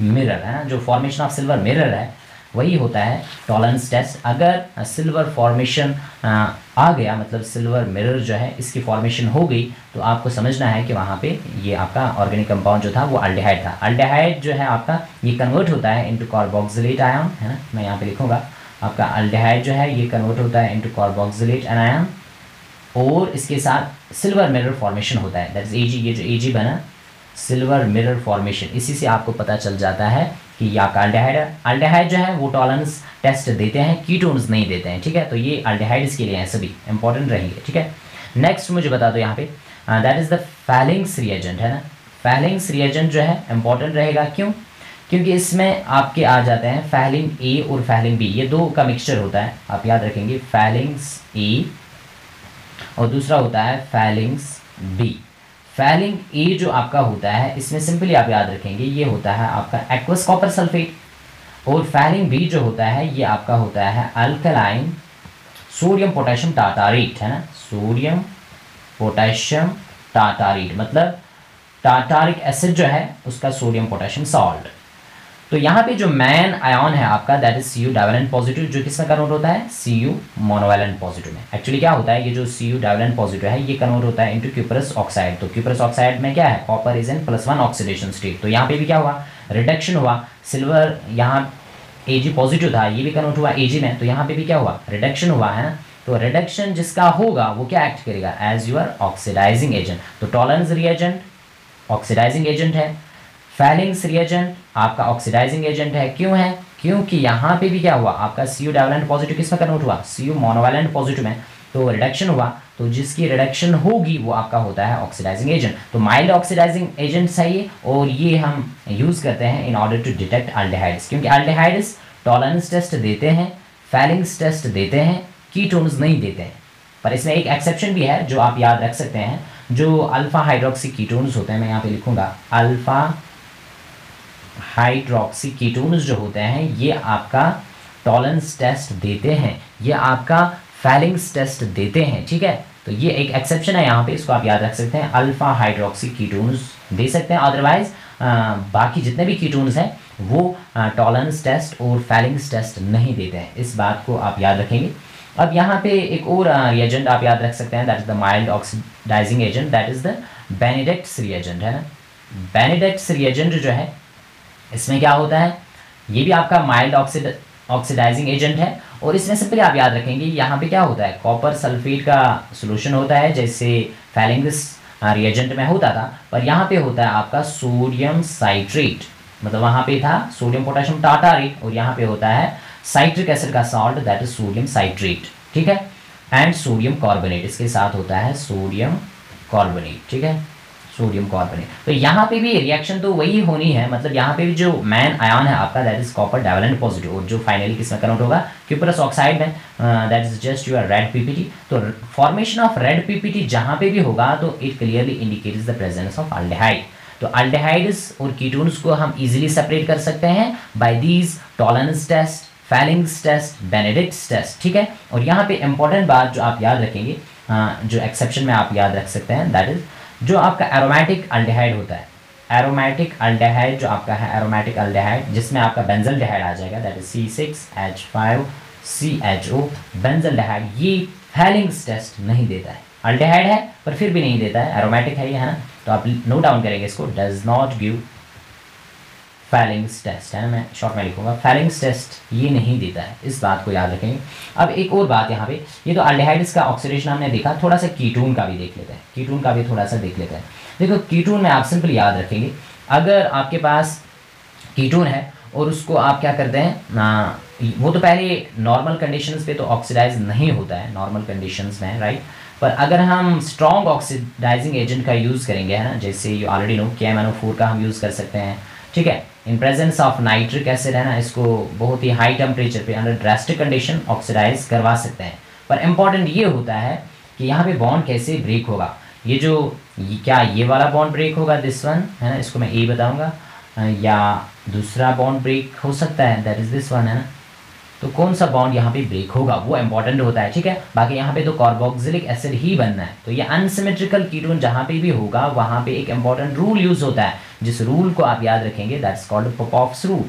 Speaker 1: मिरर, है ना, जो फॉर्मेशन ऑफ सिल्वर मिरर है वही होता है टॉलरेंस टेस्ट। अगर सिल्वर फॉर्मेशन आ गया, मतलब सिल्वर मिरर जो है इसकी फॉर्मेशन हो गई, तो आपको समझना है कि वहाँ पे ये आपका ऑर्गेनिक कंपाउंड जो था वो अल्डिहाइड था। अल्डिहाइड जो है आपका ये कन्वर्ट होता है इनटू कार्बोक्सिलेट आयन, है ना, मैं यहाँ पे लिखूँगा आपका अल्डिहाइड जो है ये कन्वर्ट होता है इनटू कार्बोक्सिलेट आयन, और इसके साथ सिल्वर मिरर फॉर्मेशन होता है, दैट इज Ag, ये जो Ag बना सिल्वर मिरर फॉर्मेशन, इसी से आपको पता चल जाता है कि ये आपका अल्डिहाइड है। अल्डिहाइड जो है वो टॉलरेंस टेस्ट देते हैं, कीटोन्स नहीं देते हैं, ठीक है, तो ये अल्डिहाइड्स के लिए हैं, सभी इंपॉर्टेंट रहेंगे, ठीक है। नेक्स्ट मुझे बता दो यहाँ पे that is the feelings reagent, है ना। फैलिंग्स रिएजेंट जो है इंपॉर्टेंट रहेगा, क्यों? क्योंकि इसमें आपके आ जाते हैं फैलिंग A और फैलिंग B, ये दो का मिक्सचर होता है, आप याद रखेंगे फैलिंग्स A और दूसरा होता है फैलिंग्स B। फैलिंग A जो आपका होता है इसमें सिंपली आप याद रखेंगे ये होता है आपका एक्वस कॉपर सल्फेट, और फैलिंग B जो होता है ये आपका होता है अल्कलाइन सोडियम पोटेशियम टाटारेट, है ना, सोडियम पोटेशियम टाटारेट, मतलब टाटारिक एसिड जो है उसका सोडियम पोटेशियम सॉल्ट। तो यहाँ पे जो मैन आयन है आपका that is Cu divalent positive, जो किसमें कन्वर्ट होता है Cu मोनोवैलेंट पॉजिटिव में। एक्चुअली क्या होता है ये जो Cu डाइवेलेंट पॉजिटिव है ये कन्वर्ट होता है इनटू क्यूपरस ऑक्साइड, तो क्यूपरस ऑक्साइड में क्या है copper is in +1 oxidation state, तो यहाँ पे भी क्या हुआ रिडक्शन हुआ, सिल्वर यहाँ Ag पॉजिटिव था ये भी कन्वर्ट हुआ Ag में, तो यहाँ पे भी क्या हुआ रिडक्शन हुआ, है ना। तो रिडक्शन जिसका होगा वो क्या एक्ट करेगा एज यूर ऑक्सीडाइजिंग एजेंट, तो टॉलरेंस रिएजेंट ऑक्सीडाइजिंग एजेंट है, फैलिंग्स रिएजेंट आपका ऑक्सीडाइजिंग एजेंट है, क्यों है? क्योंकि यहाँ पे भी क्या हुआ आपका Cu डाइवेलेंट पॉजिटिव किसमें कन्वर्ट हुआ Cu मोनोवैलेंट पॉजिटिव में, तो रिडक्शन हुआ, तो जिसकी रिडक्शन होगी वो आपका होता है ऑक्सीडाइजिंग एजेंट। तो माइल्ड ऑक्सीडाइजिंग एजेंट है ये, और ये हम यूज़ करते हैं in order to detect aldehydes, क्योंकि अल्डिहाइड्स टॉलरेंस टेस्ट देते हैं, फैलिंग्स टेस्ट देते हैं, कीटोन्स नहीं देते हैं। पर इसमें एक एक्सेप्शन भी है जो आप याद रख सकते हैं, जो अल्फा हाइड्रोक्सी कीटोन्स होते हैं, मैं यहाँ पे लिखूंगा अल्फा हाइड्रोक्सी कीटोन्स जो होते हैं ये आपका टॉलरेंस टेस्ट देते हैं, ये आपका फैलिंग्स टेस्ट देते हैं, ठीक है। तो ये एक एक्सेप्शन है यहाँ पे, इसको आप याद रख सकते हैं। अल्फा हाइड्रोक्सी कीटोन्स दे सकते हैं, अदरवाइज बाकी जितने भी कीटोन्स हैं वो टॉलरेंस टेस्ट और फैलिंग्स टेस्ट नहीं देते हैं, इस बात को आप याद रखेंगे। अब यहाँ पे एक और रिएजेंट आप याद रख सकते हैं, that is the mild oxidising agent, that is the Benedict's reagent, है ना। बेनेडिक्ट्स रिएजेंट जो है इसमें क्या होता है, ये भी आपका माइल्ड ऑक्सीडाइजिंग एजेंट है, और इसमें सिंपली आप याद रखेंगे यहाँ पे क्या होता है, कॉपर सल्फेट का सोल्यूशन होता है, जैसे फैलिंग्स रिएजेंट में होता था, पर यहाँ पे होता है आपका सोडियम साइट्रेट, मतलब वहाँ पे था सोडियम पोटेशियम टार्टारेट, और यहाँ पे होता है साइट्रिक एसिड का salt, that is sodium citrate, ठीक है, एंड सोडियम कार्बोनेट, इसके साथ होता है सोडियम कार्बोनेट, ठीक है, सोडियम कार्बोनेट। तो यहाँ पे भी रिएक्शन तो वही होनी है, मतलब यहाँ पे भी जो मेन आयन है आपका, that is copper divalent positive, और जो फाइनली किसमें कन्वर्ट होगा, क्यूपरस ऑक्साइड में, that is just your red PPT. तो फॉर्मेशन ऑफ रेड पीपीटी जहाँ पे भी होगा तो it clearly indicates the presence of aldehyde. तो अल्डिहाइड्स और कीटोन्स को हम इजीली सेपरेट कर सकते हैं by these Tollens test, Fehling's test, Benedict's test, ठीक है। और यहाँ पे इंपॉर्टेंट बात जो आप याद रखेंगे, जो एक्सेप्शन में आप याद रख सकते हैं, दैट इज जो आपका एरोमेटिक अल्डिहाइड होता है, एरोमेटिक अल्डिहाइड जो आपका है, एरोमेटिक अल्डिहाइड जिसमें आपका बेंजल्डिहाइड आ जाएगा, दैट इज C6H5CHO बेंजल्डिहाइड, ये फैलिंग्स टेस्ट नहीं देता है, अल्डिहाइड है पर फिर भी नहीं देता है, एरोमेटिक है ये, है ना। तो आप नोट डाउन करेंगे इसको, does not give Fehling's test, है ना, मैं शॉर्ट में लिखूंगा, फैलिंग्स टेस्ट ये नहीं देता है, इस बात को याद रखेंगे। अब एक और बात यहाँ पे, ये तो अल्डिहाइड्स का ऑक्सीडेशन हमने देखा, थोड़ा सा कीटोन का भी देख लेते हैं, कीटोन का भी थोड़ा सा देख लेते हैं। देखो कीटोन में आप सिंपल याद रखेंगे, अगर आपके पास कीटोन है और उसको आप क्या करते हैं, वो तो पहले नॉर्मल कंडीशंस पे तो ऑक्सीडाइज नहीं होता है, नॉर्मल कंडीशंस में, राइट, पर अगर हम स्ट्रॉन्ग ऑक्सीडाइजिंग एजेंट का यूज़ करेंगे, है ना, जैसे यू ऑलरेडी नो KMnO4 का हम यूज़ कर सकते हैं, ठीक है, इन प्रेजेंस ऑफ नाइट्रिक एसिड, है ना, इसको बहुत ही हाई टेम्परेचर पे अंडर ड्रास्टिक कंडीशन ऑक्सीडाइज करवा सकते हैं। पर इंपॉर्टेंट ये होता है कि यहाँ पे बॉन्ड कैसे ब्रेक होगा, ये जो क्या ये वाला बॉन्ड ब्रेक होगा, दिस वन, है ना, इसको मैं ए बताऊँगा, या दूसरा बॉन्ड ब्रेक हो सकता है, दैट इज़ दिस वन, है ना। तो कौन सा बॉन्ड यहाँ पे ब्रेक होगा वो इंपॉर्टेंट होता है, ठीक है। बाकी यहाँ पे तो कार्बोक्सिलिक एसिड ही बनना है, तो ये अनसिमेट्रिकल कीटोन जहाँ पे भी होगा वहाँ पे एक इंपॉर्टेंट रूल यूज होता है, जिस रूल को आप याद रखेंगे, दैट्स कॉल्ड पॉपॉफ्स रूल।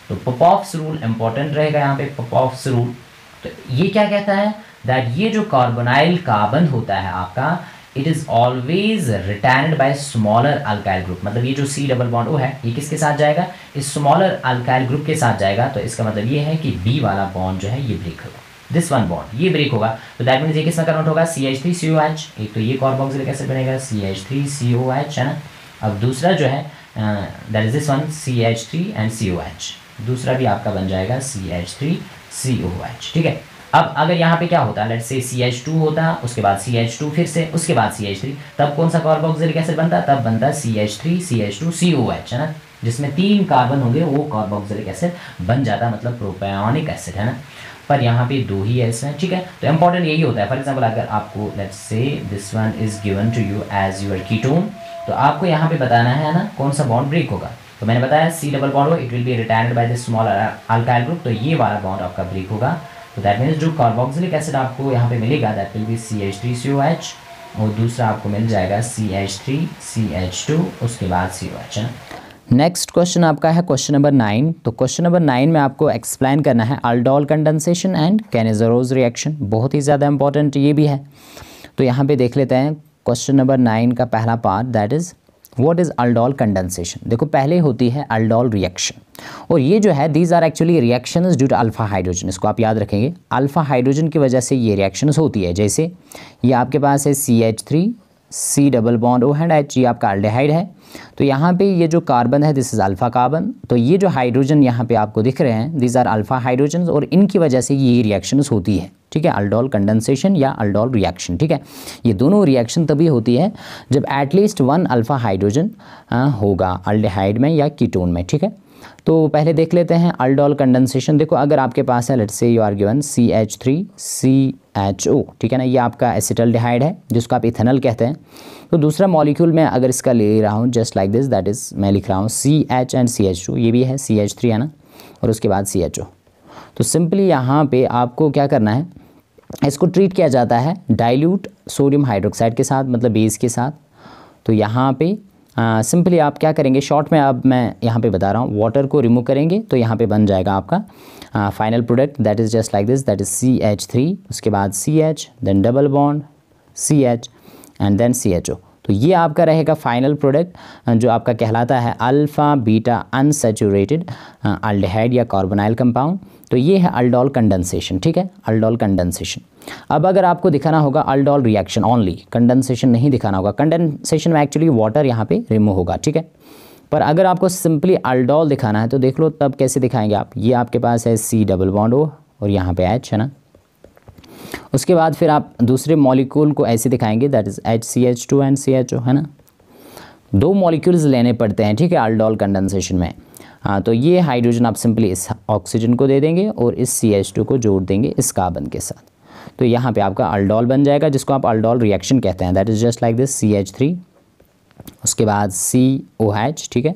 Speaker 1: तो पॉपॉफ्स रूल इंपॉर्टेंट रहेगा यहाँ पे, पॉपॉफ्स रूल। तो ये क्या कहता है, दैट ये जो कार्बोनाइल कार्बन होता है आपका, it is always retained bye smaller alkyl group, मतलब ये जो C डबल बॉन्ड O है ये किसके साथ जाएगा, इस स्मॉलर अल्काइल ग्रुप के साथ जाएगा। तो इसका मतलब ये है कि B वाला बॉन्ड जो है ये ब्रेक होगा, दिस वन बॉन्ड ये ब्रेक होगा, तो दैट मीन्स ये किसमें कन्वर्ट होगा, CH3COH, एक तो ये कार्बोक्सिलिक एसिड बनेगा CH3COH, है ना। अब दूसरा जो है that is this one CH3 and COH, दूसरा भी आपका बन जाएगा CH3COH, ठीक है। अब अगर यहाँ पे क्या होता है, लेट्स से CH2 होता, उसके बाद CH2 फिर से, उसके बाद CH3, तब कौन सा कार्बोक्सिलिक एसिड बनता, तब बनता CH3 CH2 COH, है ना, जिसमें 3 कार्बन होंगे, वो कार्बोक्सिलिक एसिड बन जाता, मतलब प्रोपायोनिक एसिड, है ना। पर यहाँ पे 2 ही है इसमें, ठीक है। तो इंपॉर्टेंट यही होता है, फॉर एग्जाम्पल अगर आपको let's say this one is given to you as your ketone, तो आपको यहाँ पे बताना है ना कौन सा बॉन्ड ब्रेक होगा। तो मैंने बताया C डबल बॉन्ड हो, it will be retained by this small alkyl group, तो ये वाला बॉन्ड आपका ब्रेक होगा। तो दैट मीन्स जो कार्बोक्सिलिक एसिड आपको यहाँ पे मिलेगा, दैट विल बी CH3COH, और दूसरा आपको मिल जाएगा CH3CH2, उसके बाद COH, है। नेक्स्ट क्वेश्चन आपका है क्वेश्चन नंबर 9। तो क्वेश्चन नंबर 9 में आपको एक्सप्लेन करना है अल्डोल कंडेंसेशन एंड कैनेजरोज रिएक्शन, बहुत ही ज़्यादा इंपॉर्टेंट ये भी है। तो यहाँ पे देख लेते हैं क्वेश्चन नंबर 9 का पहला part, that is what is aldol condensation. देखो पहले होती है अल्डोल रिएक्शन, और ये जो है these are actually reactions due to alpha hydrogen, इसको आप याद रखेंगे, अल्फा हाइड्रोजन की वजह से ये रिएक्शंस होती है। जैसे ये आपके पास है CH3 C double bond O and H, ये आपका अल्डिहाइड है, तो यहाँ पे ये जो कार्बन है दिस इज़ अल्फा कार्बन, तो ये जो हाइड्रोजन यहाँ पे आपको दिख रहे हैं दीज आर अल्फा हाइड्रोजन, और इनकी वजह से ये रिएक्शंस होती है, ठीक है, अल्डोल कंडेंसेशन या अल्डोल रिएक्शन, ठीक है। ये दोनों रिएक्शन तभी होती है जब एटलीस्ट 1 अल्फा हाइड्रोजन होगा अल्डिहाइड में या कीटोन में, ठीक है। तो पहले देख लेते हैं अल्डोल कंडेंसेशन। देखो अगर आपके पास है let's say you are given CH3CHO, ठीक है ना, ये आपका एसिटल्डिहाइड है जिसको आप इथेनॉल कहते हैं। तो दूसरा मॉलिक्यूल में अगर इसका ले रहा हूँ just like this, that is मैं लिख रहा हूँ CH एंड CH2, ये भी है CH3, है ना, और उसके बाद CHO। तो सिंपली यहाँ पे आपको क्या करना है, इसको ट्रीट किया जाता है डाइल्यूट सोडियम हाइड्रोक्साइड के साथ, मतलब बेस के साथ। तो यहाँ पे सिंपली आप क्या करेंगे, शॉर्ट में अब मैं यहाँ पे बता रहा हूँ, वाटर को रिमूव करेंगे तो यहाँ पे बन जाएगा आपका final product, that is just like this, that is CH3, उसके बाद CH, then double bond CH and then CHO। तो ये आपका रहेगा फाइनल प्रोडक्ट जो आपका कहलाता है अल्फ़ा बीटा अनसैचुरेटेड अल्डिहाइड या कार्बोनाइल कंपाउंड। तो ये है अल्डोल कंडेंसेशन, ठीक है, अल्डोल कंडेंसेशन। अब अगर आपको दिखाना होगा अल्डोल रिएक्शन ओनली, कंडेंसेशन नहीं दिखाना होगा, कंडेंसेशन में एक्चुअली वाटर यहाँ पे रिमूव होगा, ठीक है। पर अगर आपको सिंपली अल्डोल दिखाना है तो देख लो तब कैसे दिखाएंगे आप। ये आपके पास है C डबल बॉन्ड O और यहाँ पे H है ना। उसके बाद फिर आप दूसरे मॉलिक्यूल को ऐसे दिखाएंगे, that is HCH2 and CHO, है ना। दो मॉलिक्यूल्स लेने पड़ते हैं, ठीक है, अल्डोल कंडेंसेशन में। हाँ, तो ये हाइड्रोजन आप सिंपली इस ऑक्सीजन को दे देंगे और इस CH2 को जोड़ देंगे इस कार्बन के साथ। तो यहाँ पे आपका अल्डोल बन जाएगा, जिसको आप अल्डोल रिएक्शन कहते हैं, that is just like this, CH3, उसके बाद COH, ठीक है।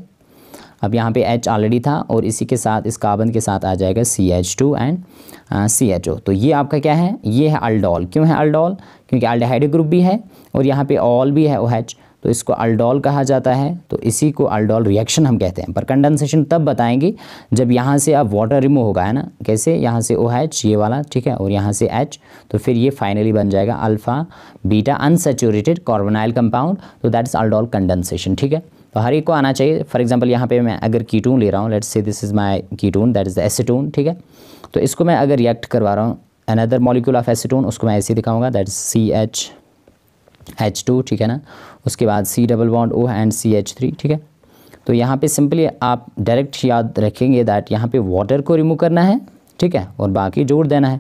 Speaker 1: अब यहाँ पे H ऑलरेडी था और इसी के साथ इस कार्बन के साथ आ जाएगा CH2 एंड CHO। तो ये आपका क्या है, ये है अल्डोल। क्यों है अल्डोल? क्योंकि अल्डिहाइड ग्रुप भी है और यहाँ पे ऑल भी है OH, तो इसको अल्डोल कहा जाता है। तो इसी को अल्डोल रिएक्शन हम कहते हैं। पर कंडेंसेशन तब बताएंगे जब यहाँ से अब वाटर रिमूव होगा, है ना। कैसे? यहाँ से OH ये वाला, ठीक है, और यहाँ से H, तो फिर ये फाइनली बन जाएगा alpha beta unsaturated carbonyl compound. तो दैट इज़ अल्डोल कंडेंसेशन, ठीक है। तो हर एक को आना चाहिए। फॉर एग्जांपल यहाँ पे मैं अगर कीटोन ले रहा हूँ, let's say this is my ketone, that is the acetone, ठीक है। तो इसको मैं अगर रिएक्ट करवा रहा हूँ अनदर मॉलिक्यूल ऑफ एसीटोन, उसको मैं ऐसे दिखाऊंगा, दैट इज़ CH2, ठीक है ना। उसके बाद C double bond O and CH3, ठीक है। तो यहाँ पे सिंपली आप डायरेक्ट याद रखेंगे दैट यहाँ पे वाटर को रिमूव करना है, ठीक है, और बाकी जोड़ देना है।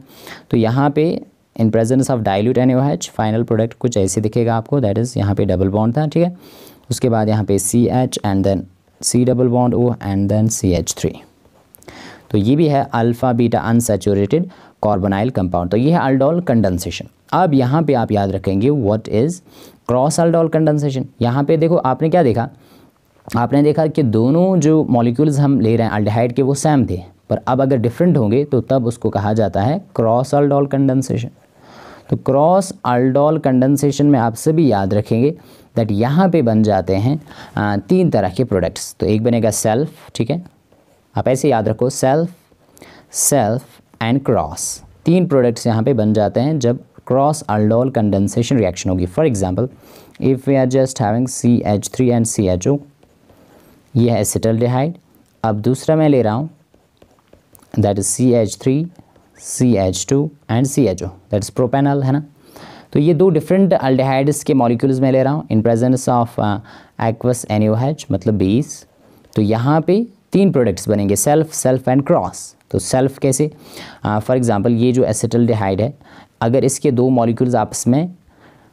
Speaker 1: तो यहाँ पे in presence of dilute NaOH final product कुछ ऐसे दिखेगा आपको, दैट इज़ यहाँ पे डबल बॉन्ड था, ठीक है। उसके बाद यहाँ पे CH and then C double bond O and then CH3। तो ये भी है alpha beta unsaturated carbonyl compound. तो ये है अल्डोल कंडेंसेशन। अब यहाँ पे आप याद रखेंगे what is cross aldol condensation. यहाँ पे देखो आपने क्या देखा, आपने देखा कि दोनों जो मॉलिक्यूल्स हम ले रहे हैं अल्डिहाइड के वो सेम थे, पर अब अगर डिफरेंट होंगे तो तब उसको कहा जाता है क्रॉस अल्डोल कंडेंसेशन। तो क्रॉस अल्डोल कंडेंसेशन में आप सभी याद रखेंगे दैट यहाँ पे बन जाते हैं तीन तरह के प्रोडक्ट्स। तो एक बनेगा सेल्फ, ठीक है, आप ऐसे याद रखो, सेल्फ, सेल्फ एंड क्रॉस। तीन प्रोडक्ट्स यहाँ पे बन जाते हैं जब क्रॉस अल्डोल कंडेंसेशन रिएक्शन होगी। For example if we are just having CH3 and CHO, ये है एसिटल्डिहाइड। अब दूसरा मैं ले रहा हूँ that is CH3, CH2 and CHO, that is propanol, है ना। तो ये दो डिफरेंट अल्डिहाइड्स के मॉलिक्यूल्स में ले रहा हूँ इन प्रेजेंस ऑफ एक्वस NaOH, मतलब बेस। तो यहाँ पे तीन प्रोडक्ट्स बनेंगे, सेल्फ, सेल्फ एंड क्रॉस। तो सेल्फ कैसे? फॉर एग्जांपल ये जो एसिटल्डिहाइड है, अगर इसके दो मॉलिक्यूल्स आपस में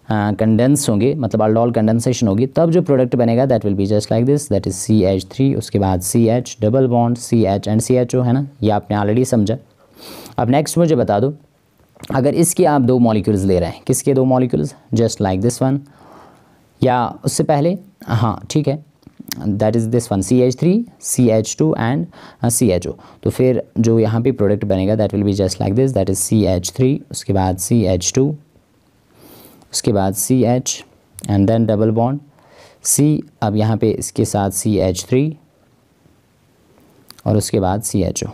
Speaker 1: कंडेंस होंगे, मतलब अल्डोल कंडेंसेशन होगी, तब जो प्रोडक्ट बनेगा that will be just like this, that is CH3, उसके बाद CH double bond CH and CHO, है ना। ये आपने ऑलरेडी समझा। अब नेक्स्ट मुझे बता दो, अगर इसके आप दो मॉलिक्यूल्स ले रहे हैं, किसके दो molecules? Just like this one, या उससे पहले, हाँ ठीक है, that is this one, CH3, CH2 and CHO। तो फिर जो यहाँ पे प्रोडक्ट बनेगा that will be just like this, that is CH3, उसके बाद CH2, उसके बाद CH and then double bond C। अब यहाँ पे इसके साथ CH3 और उसके बाद CHO,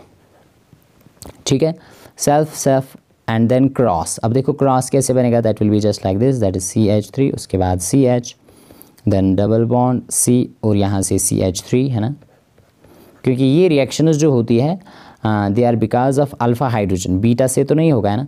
Speaker 1: ठीक है। Self, self and then cross. अब देखो क्रॉस कैसे बनेगा, that will be just like this, that is CH3, उसके बाद CH then double bond C और यहाँ से CH3, है ना। क्योंकि ये रिएक्शंस जो होती है they are because of alpha hydrogen, beta से तो नहीं होगा, है ना।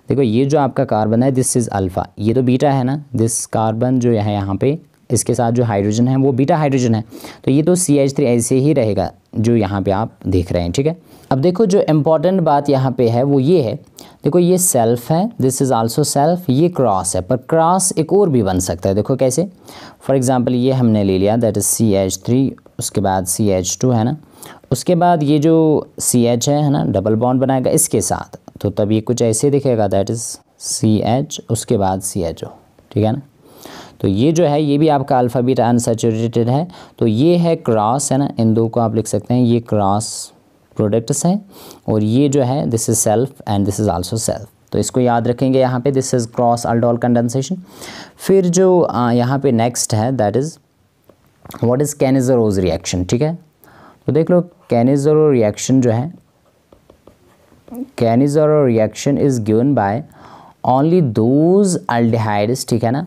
Speaker 1: देखो ये जो आपका कार्बन है दिस इज़ अल्फ़ा, ये तो बीटा है ना। दिस कार्बन जो है यहाँ पे इसके साथ जो हाइड्रोजन है वो बीटा हाइड्रोजन है, तो ये तो CH3 ऐसे ही रहेगा जो यहाँ पे आप देख रहे हैं, ठीक है। अब देखो जो इम्पॉर्टेंट बात यहाँ पे है वो ये है, देखो ये सेल्फ है, दिस इज़ आल्सो सेल्फ, ये क्रॉस है, पर क्रॉस एक और भी बन सकता है। देखो कैसे? फॉर एग्जांपल ये हमने ले लिया दैट इज़ CH3, उसके बाद CH2, है ना। उसके बाद ये जो CH है ना, डबल बॉन्ड बनाएगा इसके साथ, तो तब ये कुछ ऐसे दिखेगा, दैट इज़ CH, उसके बाद CHO, ठीक है ना। तो ये जो है ये भी आपका अल्फ़ा बीटा अनसैचुरेटेड है, तो ये है क्रॉस, है ना। इन दो को आप लिख सकते हैं, ये क्रॉस प्रोडक्ट्स हैं, और ये जो है this is self and this is also self. तो इसको याद रखेंगे यहाँ पे, this is cross aldol condensation. फिर जो यहाँ पे नेक्स्ट है that is what is Cannizzaro's reaction, ठीक है। तो देख लो कैनिज़रो रिएक्शन जो है, Cannizzaro reaction is given by only those aldehydes, ठीक है ना,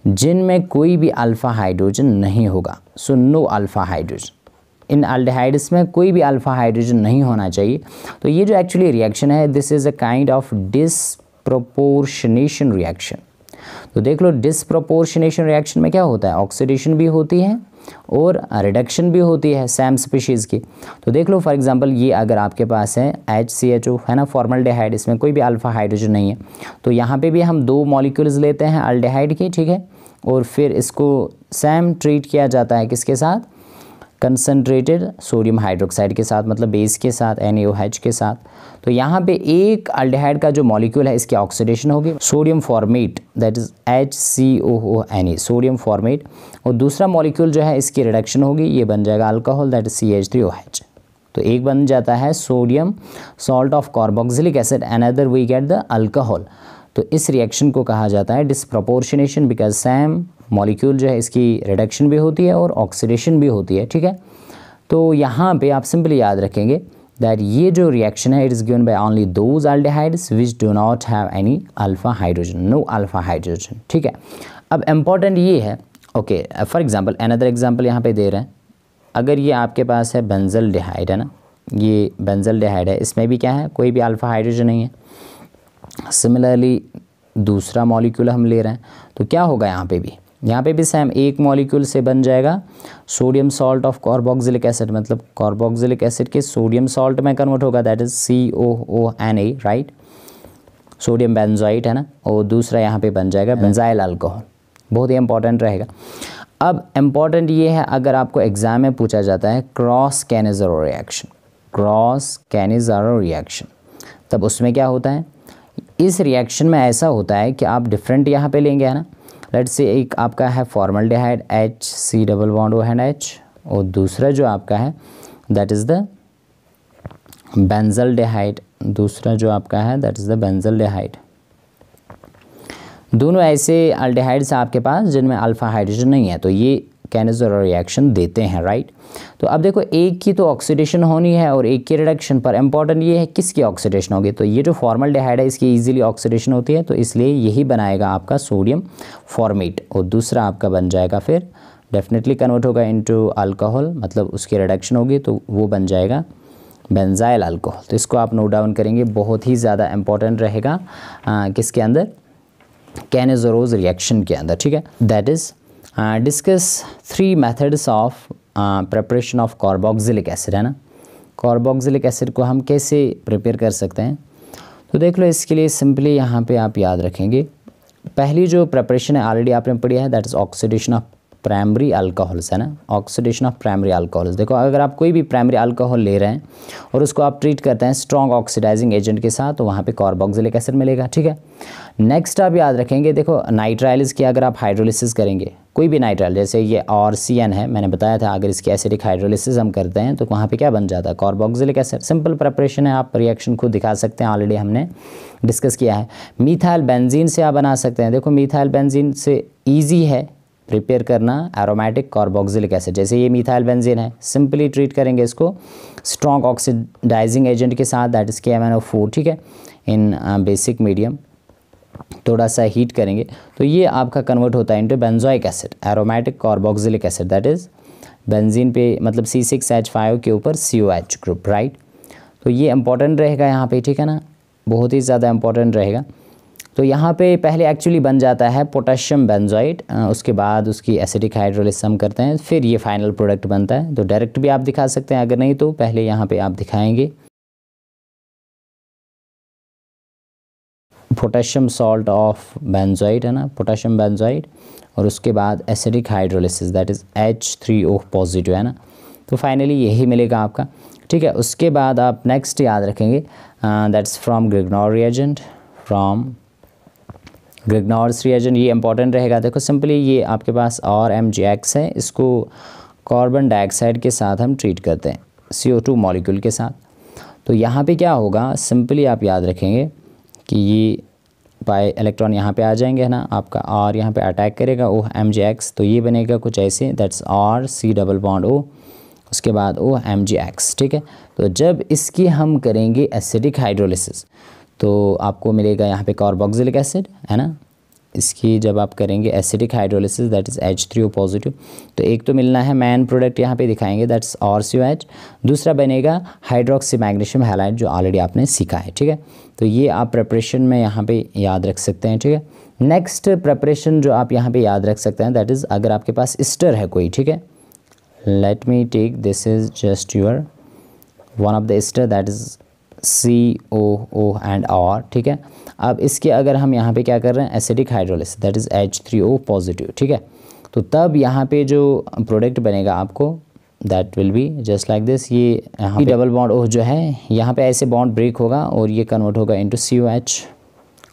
Speaker 1: जिनमें कोई भी अल्फ़ा हाइड्रोजन नहीं होगा। सो नो अल्फ़ा हाइड्रोजन, इन अल्डिहाइड्स में कोई भी अल्फ़ा हाइड्रोजन नहीं होना चाहिए। तो ये जो एक्चुअली रिएक्शन है this is a kind of disproportionation reaction. तो देख लो डिसप्रोपोर्शनेशन रिएक्शन में क्या होता है, ऑक्सीडेशन भी होती है और रिडक्शन भी होती है सेम स्पीशीज़ की। तो देख लो फॉर एग्जांपल ये अगर आपके पास है HCHO है ना, फॉर्मल्डिहाइड, इसमें कोई भी अल्फ़ा हाइड्रोजन नहीं है, तो यहाँ पे भी हम 2 मॉलिक्यूल्स लेते हैं अल्डिहाइड की, ठीक है, और फिर इसको सेम ट्रीट किया जाता है किसके साथ, कंसनट्रेटेड सोडियम हाइड्रोक्साइड के साथ, मतलब बेस के साथ NaOH के साथ। तो यहाँ पे एक अल्डिहाइड का जो मॉलिक्यूल है इसकी ऑक्सीडेशन होगी sodium format, that is HCOONA, sodium format, और दूसरा मॉलिक्यूल जो है इसकी रिडक्शन होगी, ये बन जाएगा अल्कोहल, दैट इज CH3OH। तो एक बन जाता है sodium salt of carboxylic acid, another we get the alcohol. तो इस रिएक्शन को कहा जाता है डिसप्रोपोर्शनेशन, बिकॉज सेम मॉलिक्यूल जो है इसकी रिडक्शन भी होती है और ऑक्सीडेशन भी होती है, ठीक है। तो यहाँ पे आप सिंपली याद रखेंगे दैट ये जो रिएक्शन है it is given by only those aldehydes which do not have any alpha hydrogen, no alpha hydrogen, ठीक है। अब इम्पॉर्टेंट ये है, okay, for example another example यहाँ पे दे रहे हैं, अगर ये आपके पास है बेंजल्डिहाइड है ना, ये बेंजल्डिहाइड है, इसमें भी क्या है, कोई भी अल्फ़ा हाइड्रोजन नहीं है। सिमिलरली दूसरा मॉलिक्यूल हम ले रहे हैं, तो क्या होगा यहाँ पे भी सेम एक मॉलिक्यूल से बन जाएगा sodium salt of carboxylic acid, मतलब कार्बोक्सिलिक एसिड के सोडियम सॉल्ट में कन्वर्ट होगा, that is COONA, right, sodium benzoate है ना, और दूसरा यहाँ पे बन जाएगा बेंजाइल अल्कोहल। बहुत ही इंपॉर्टेंट रहेगा। अब इम्पॉर्टेंट ये है, अगर आपको एग्जाम में पूछा जाता है क्रॉस कैनिज़रो रिएक्शन, क्रॉस कैनिज़रो रिएक्शन, तब उसमें क्या होता है, इस रिएक्शन में ऐसा होता है कि आप डिफरेंट यहाँ पे लेंगे है ना, लेट्स से एक आपका है फॉर्मल्डिहाइड HC⋯OH, और दूसरा जो आपका है दैट इज़ द बेंजल्डिहाइड, दूसरा जो आपका है दैट इज़ द बेंजल्डिहाइड। दोनों ऐसे अल्डिहाइड्स आपके पास जिनमें अल्फ़ा हाइड्रोजन नहीं है, तो ये कैनिज़रो रिएक्शन देते हैं, राइट। तो अब देखो एक की तो ऑक्सीडेशन होनी है और एक की रिडक्शन, पर इंपॉर्टेंट ये है किसकी ऑक्सीडेशन होगी, तो ये जो फॉर्मल्डिहाइड है इसकी इजीली ऑक्सीडेशन होती है, तो इसलिए यही बनाएगा आपका सोडियम फॉर्मेट, और दूसरा आपका बन जाएगा फिर डेफिनेटली कन्वर्ट होगा इनटू अल्कोहल, मतलब उसकी रिडक्शन होगी तो वो बन जाएगा बेंजाइल अल्कोहल। तो इसको आप नोट डाउन करेंगे, बहुत ही ज़्यादा इंपॉर्टेंट रहेगा किसके अंदर, कैनिज़रोज रिएक्शन के अंदर, ठीक है। That is discuss 3 methods of preparation of carboxylic acid है ना, कार्बोक्सिलिक एसिड को हम कैसे प्रिपेयर कर सकते हैं। तो देख लो इसके लिए सिंपली यहाँ पे आप याद रखेंगे, पहली जो प्रिपरेशन है ऑलरेडी आपने पढ़ी है, that is oxidation of primary alcohols है ना, ऑक्सीडेशन ऑफ प्राइमरी अल्कोहल्स। देखो अगर आप कोई भी प्राइमरी अल्कोहल ले रहे हैं और उसको आप ट्रीट करते हैं स्ट्रॉन्ग ऑक्सीडाइजिंग एजेंट के साथ, तो वहाँ पे कार्बोक्सिलिक एसिड मिलेगा, ठीक है। नेक्स्ट आप याद रखेंगे, देखो नाइट्राइल्स की अगर आप हाइड्रोलिसिस करेंगे, कोई भी नाइट्राइल, जैसे ये RCN है, मैंने बताया था, अगर इसकी एसिडिक हाइड्रोलिसिस हम करते हैं तो वहाँ पे क्या बन जाता है, कार्बोक्सिलिक एसिड। सिंपल प्रिपरेशन है, आप रिएक्शन को दिखा सकते हैं, ऑलरेडी हमने डिस्कस किया है। मीथाइल बेंजीन से आप बना सकते हैं, देखो मीथाइल बेंजीन से ईजी है प्रिपेयर करना एरोमेटिक कार्बोक्सिलिक एसिड, जैसे ये मीथाइल बेंजीन है, सिंपली ट्रीट करेंगे इसको स्ट्रॉन्ग ऑक्सीडाइजिंग एजेंट के साथ, दैट इज़ KMnO4, ठीक है, इन बेसिक मीडियम, थोड़ा सा हीट करेंगे तो ये आपका कन्वर्ट होता है into benzoic acid, aromatic carboxylic acid, that is benzene पे मतलब C6H5 के ऊपर COH ग्रुप, राइट। तो ये इंपॉर्टेंट रहेगा यहाँ पे, ठीक है ना, बहुत ही ज़्यादा इंपॉर्टेंट रहेगा। तो यहाँ पे पहले एक्चुअली बन जाता है पोटेशियम बेंजोइट, उसके बाद उसकी एसिडिक हाइड्रोलिसिस हम करते हैं, फिर ये फाइनल प्रोडक्ट बनता है। तो डायरेक्ट भी आप दिखा सकते हैं, अगर नहीं तो पहले यहाँ पे आप दिखाएंगे पोटेशियम सॉल्ट ऑफ बेंजोइट है ना, पोटेशियम बेंजोइट, और उसके बाद acidic hydrolysis that is H3O positive है ना। तो फाइनली यही मिलेगा आपका, ठीक है। उसके बाद आप नेक्स्ट याद रखेंगे that's from Grignard reagent, from Grignard's reagent, ये इंपॉर्टेंट रहेगा। देखो सिंपली ये आपके पास RMgX है, इसको कार्बन डाइऑक्साइड के साथ हम ट्रीट करते हैं CO2 मॉलिक्यूल के साथ। तो यहाँ पे क्या होगा, सिंपली आप याद रखेंगे कि ये पाई इलेक्ट्रॉन यहाँ पे आ जाएंगे है ना आपका, और यहाँ पे अटैक करेगा OMgx, तो ये बनेगा कुछ ऐसे, that's R C double bond O, उसके बाद OMgx, ठीक है। तो जब इसकी हम करेंगे एसिडिक हाइड्रोलिसिस तो आपको मिलेगा यहाँ पे कार्बोक्सिलिक एसिड है ना। इसकी जब आप करेंगे acidic hydrolysis that is H3O positive, तो एक तो मिलना है मैन प्रोडक्ट यहाँ पे दिखाएंगे दैट्स RCOH, दूसरा बनेगा हाइड्रोक्सी मैग्नीशियम हैलाइड जो ऑलरेडी आपने सीखा है, ठीक है। तो ये आप प्रिपरेशन में यहाँ पे याद रख सकते हैं, ठीक है। नेक्स्ट प्रिपरेशन जो आप यहाँ पे याद रख सकते हैं दैट इज़ अगर आपके पास एस्टर है कोई, ठीक है, let me take this is just your one of the ester that is COO and R, ठीक है। अब इसके अगर हम यहाँ पे क्या कर रहे हैं acidic hydrolysis that is H3O positive, ठीक है। तो तब यहाँ पे जो प्रोडक्ट बनेगा आपको that will be just like this, ये यहाँ पे डबल बॉन्ड O जो है यहाँ पे ऐसे बॉन्ड ब्रेक होगा और ये कन्वर्ट होगा इनटू COH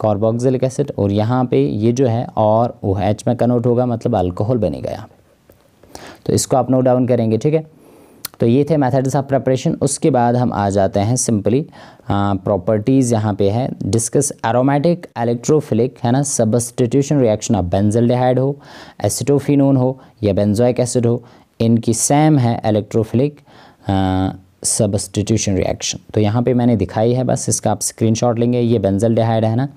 Speaker 1: कार्बोक्सिलिक एसिड, और यहाँ पे ये जो है और OH में कन्वर्ट होगा, मतलब अल्कोहल बनेगा यहाँ पे। तो इसको आप नोट डाउन करेंगे, ठीक है। तो ये थे मेथड्स ऑफ प्रिपरेशन। उसके बाद हम आ जाते हैं सिंपली प्रॉपर्टीज़ यहाँ पे है डिस्कस एरोमेटिक इलेक्ट्रोफिलिक है ना सब्स्टिट्यूशन रिएक्शन ऑफ बेंजल्डिहाइड हो, एसिटोफिनोन हो या बेंजोइक एसिड हो, इनकी सेम है इलेक्ट्रोफिलिक सब्स्टिट्यूशन रिएक्शन। तो यहाँ पे मैंने दिखाई है, बस इसका आप स्क्रीनशॉट लेंगे। ये बेंजल्डिहाइड है ना,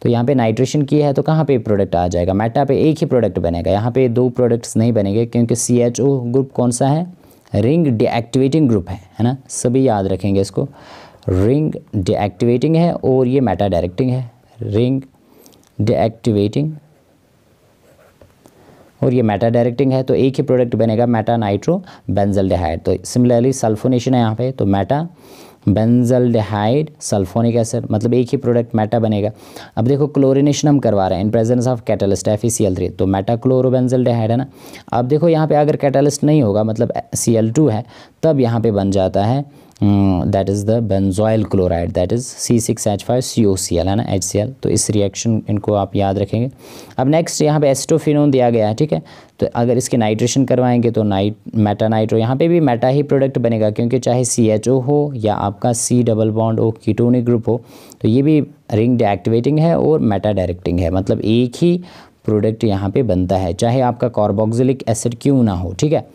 Speaker 1: तो यहाँ पे नाइट्रेशन की है तो कहाँ पे प्रोडक्ट आ जाएगा, मेटा पे एक ही प्रोडक्ट बनेगा, यहाँ पे दो प्रोडक्ट्स नहीं बनेंगे क्योंकि CHO ग्रुप कौन सा है, रिंग डीएक्टिवेटिंग ग्रुप है ना, सभी याद रखेंगे इसको। रिंग डीएक्टिवेटिंग है और ये मेटा डायरेक्टिंग है, रिंग डीएक्टिवेटिंग और ये मेटा डायरेक्टिंग है, तो एक ही प्रोडक्ट बनेगा मेटा नाइट्रो बेंजल्डिहाइड। तो सिमिलरली सल्फोनेशन है यहाँ पे, तो मेटा बेंजल्डिहाइड सल्फोनिक एसिड, मतलब एक ही प्रोडक्ट मेटा बनेगा। अब देखो क्लोरिनेशन हम करवा रहे हैं इन प्रेजेंस ऑफ कैटलिस्ट FeCl3, तो मेटा क्लोरोबेंजल्डिहाइड है ना। अब देखो यहाँ पे अगर कैटलिस्ट नहीं होगा मतलब Cl2 है, तब यहाँ पे बन जाता है that is the benzoyl chloride that is C6H5COCl है ना, HCl। तो इस रिएक्शन इनको आप याद रखेंगे। अब नेक्स्ट यहाँ पे एसिटोफिनोन दिया गया है, ठीक है। तो अगर इसके नाइट्रेशन करवाएंगे तो मेटा नाइट्रो, यहाँ पे भी मेटा ही प्रोडक्ट बनेगा क्योंकि चाहे CHO हो या आपका C डबल बॉन्ड हो कीटोनिक ग्रुप हो, तो ये भी रिंग डीएक्टिवेटिंग है और मेटा डायरेक्टिंग है, मतलब एक ही प्रोडक्ट यहाँ पे बनता है चाहे आपका कार्बोक्सिलिक एसिड क्यों ना हो, ठीक है।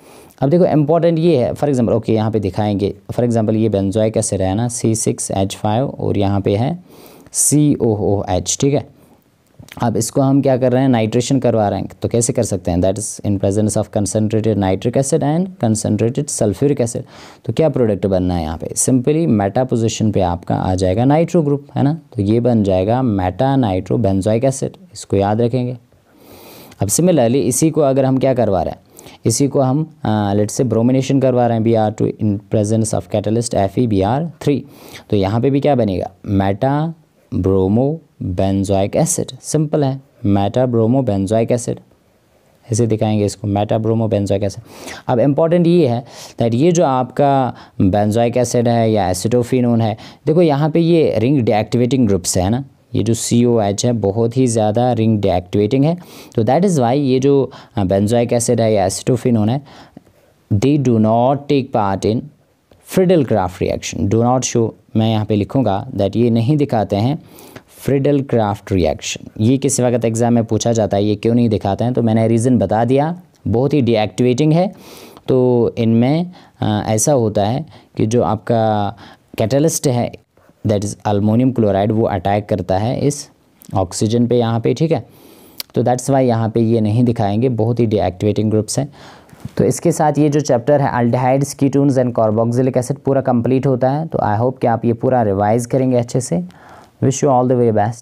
Speaker 1: अब देखो इंपॉर्टेंट ये है, फॉर एग्जांपल ओके यहाँ पे दिखाएंगे, फॉर एग्जांपल ये बेंजोइक एसिड है ना C6H5 और यहाँ पे है COOH, ठीक है। अब इसको हम क्या कर रहे हैं नाइट्रेशन करवा रहे हैं, तो कैसे कर सकते हैं that is in presence of concentrated nitric acid and concentrated sulphuric acid. तो क्या प्रोडक्ट बनना है यहाँ पे, सिंपली मेटा पोजीशन पे आपका आ जाएगा नाइट्रो ग्रुप है ना, तो ये बन जाएगा मेटा नाइट्रो बेंजोइक एसिड, इसको याद रखेंगे। अब सिमिलरली इसी को अगर हम क्या करवा रहे हैं, इसी को हम लेट्स से ब्रोमिनेशन करवा रहे हैं Br2 in presence of catalyst FeBr3, तो यहाँ पे भी क्या बनेगा Meta bromo benzoic acid, simple है मेटा ब्रोमो बेंजोइक एसिड, ऐसे दिखाएंगे इसको मेटा ब्रोमो बेंजोइक एसिड। अब इम्पॉर्टेंट ये है दैट ये जो आपका बेंजोइक एसिड है या एसिटोफिनोन है, देखो यहाँ पे ये रिंग डीएक्टिवेटिंग ग्रुप्स है ना, ये जो COH है बहुत ही ज़्यादा रिंग डीएक्टिवेटिंग है, तो दैट इज़ वाई ये जो बेंजोइक एसिड है या एसिटोफिनोन है they do not take part in Friedel Crafts reaction, do not show, मैं यहाँ पे लिखूँगा दैट ये नहीं दिखाते हैं फ्रिडल क्राफ्ट रिएक्शन। ये किसी वक्त एग्ज़ाम में पूछा जाता है ये क्यों नहीं दिखाते हैं, तो मैंने रीज़न बता दिया, बहुत ही डीएक्टिवेटिंग है। तो इनमें ऐसा होता है कि जो आपका कैटलिस्ट है दैट इज़ अल्मोनियम क्लोराइड, वो अटैक करता है इस ऑक्सीजन पे यहाँ पे, ठीक है। तो दैट्स वाई यहाँ पे ये नहीं दिखाएंगे, बहुत ही डीएक्टिवेटिंग ग्रुप्स हैं। तो इसके साथ ये जो चैप्टर है aldehydes ketones and carboxylic acid पूरा कंप्लीट होता है। तो आई होप कि आप ये पूरा रिवाइज करेंगे अच्छे से। Wish you all the very best.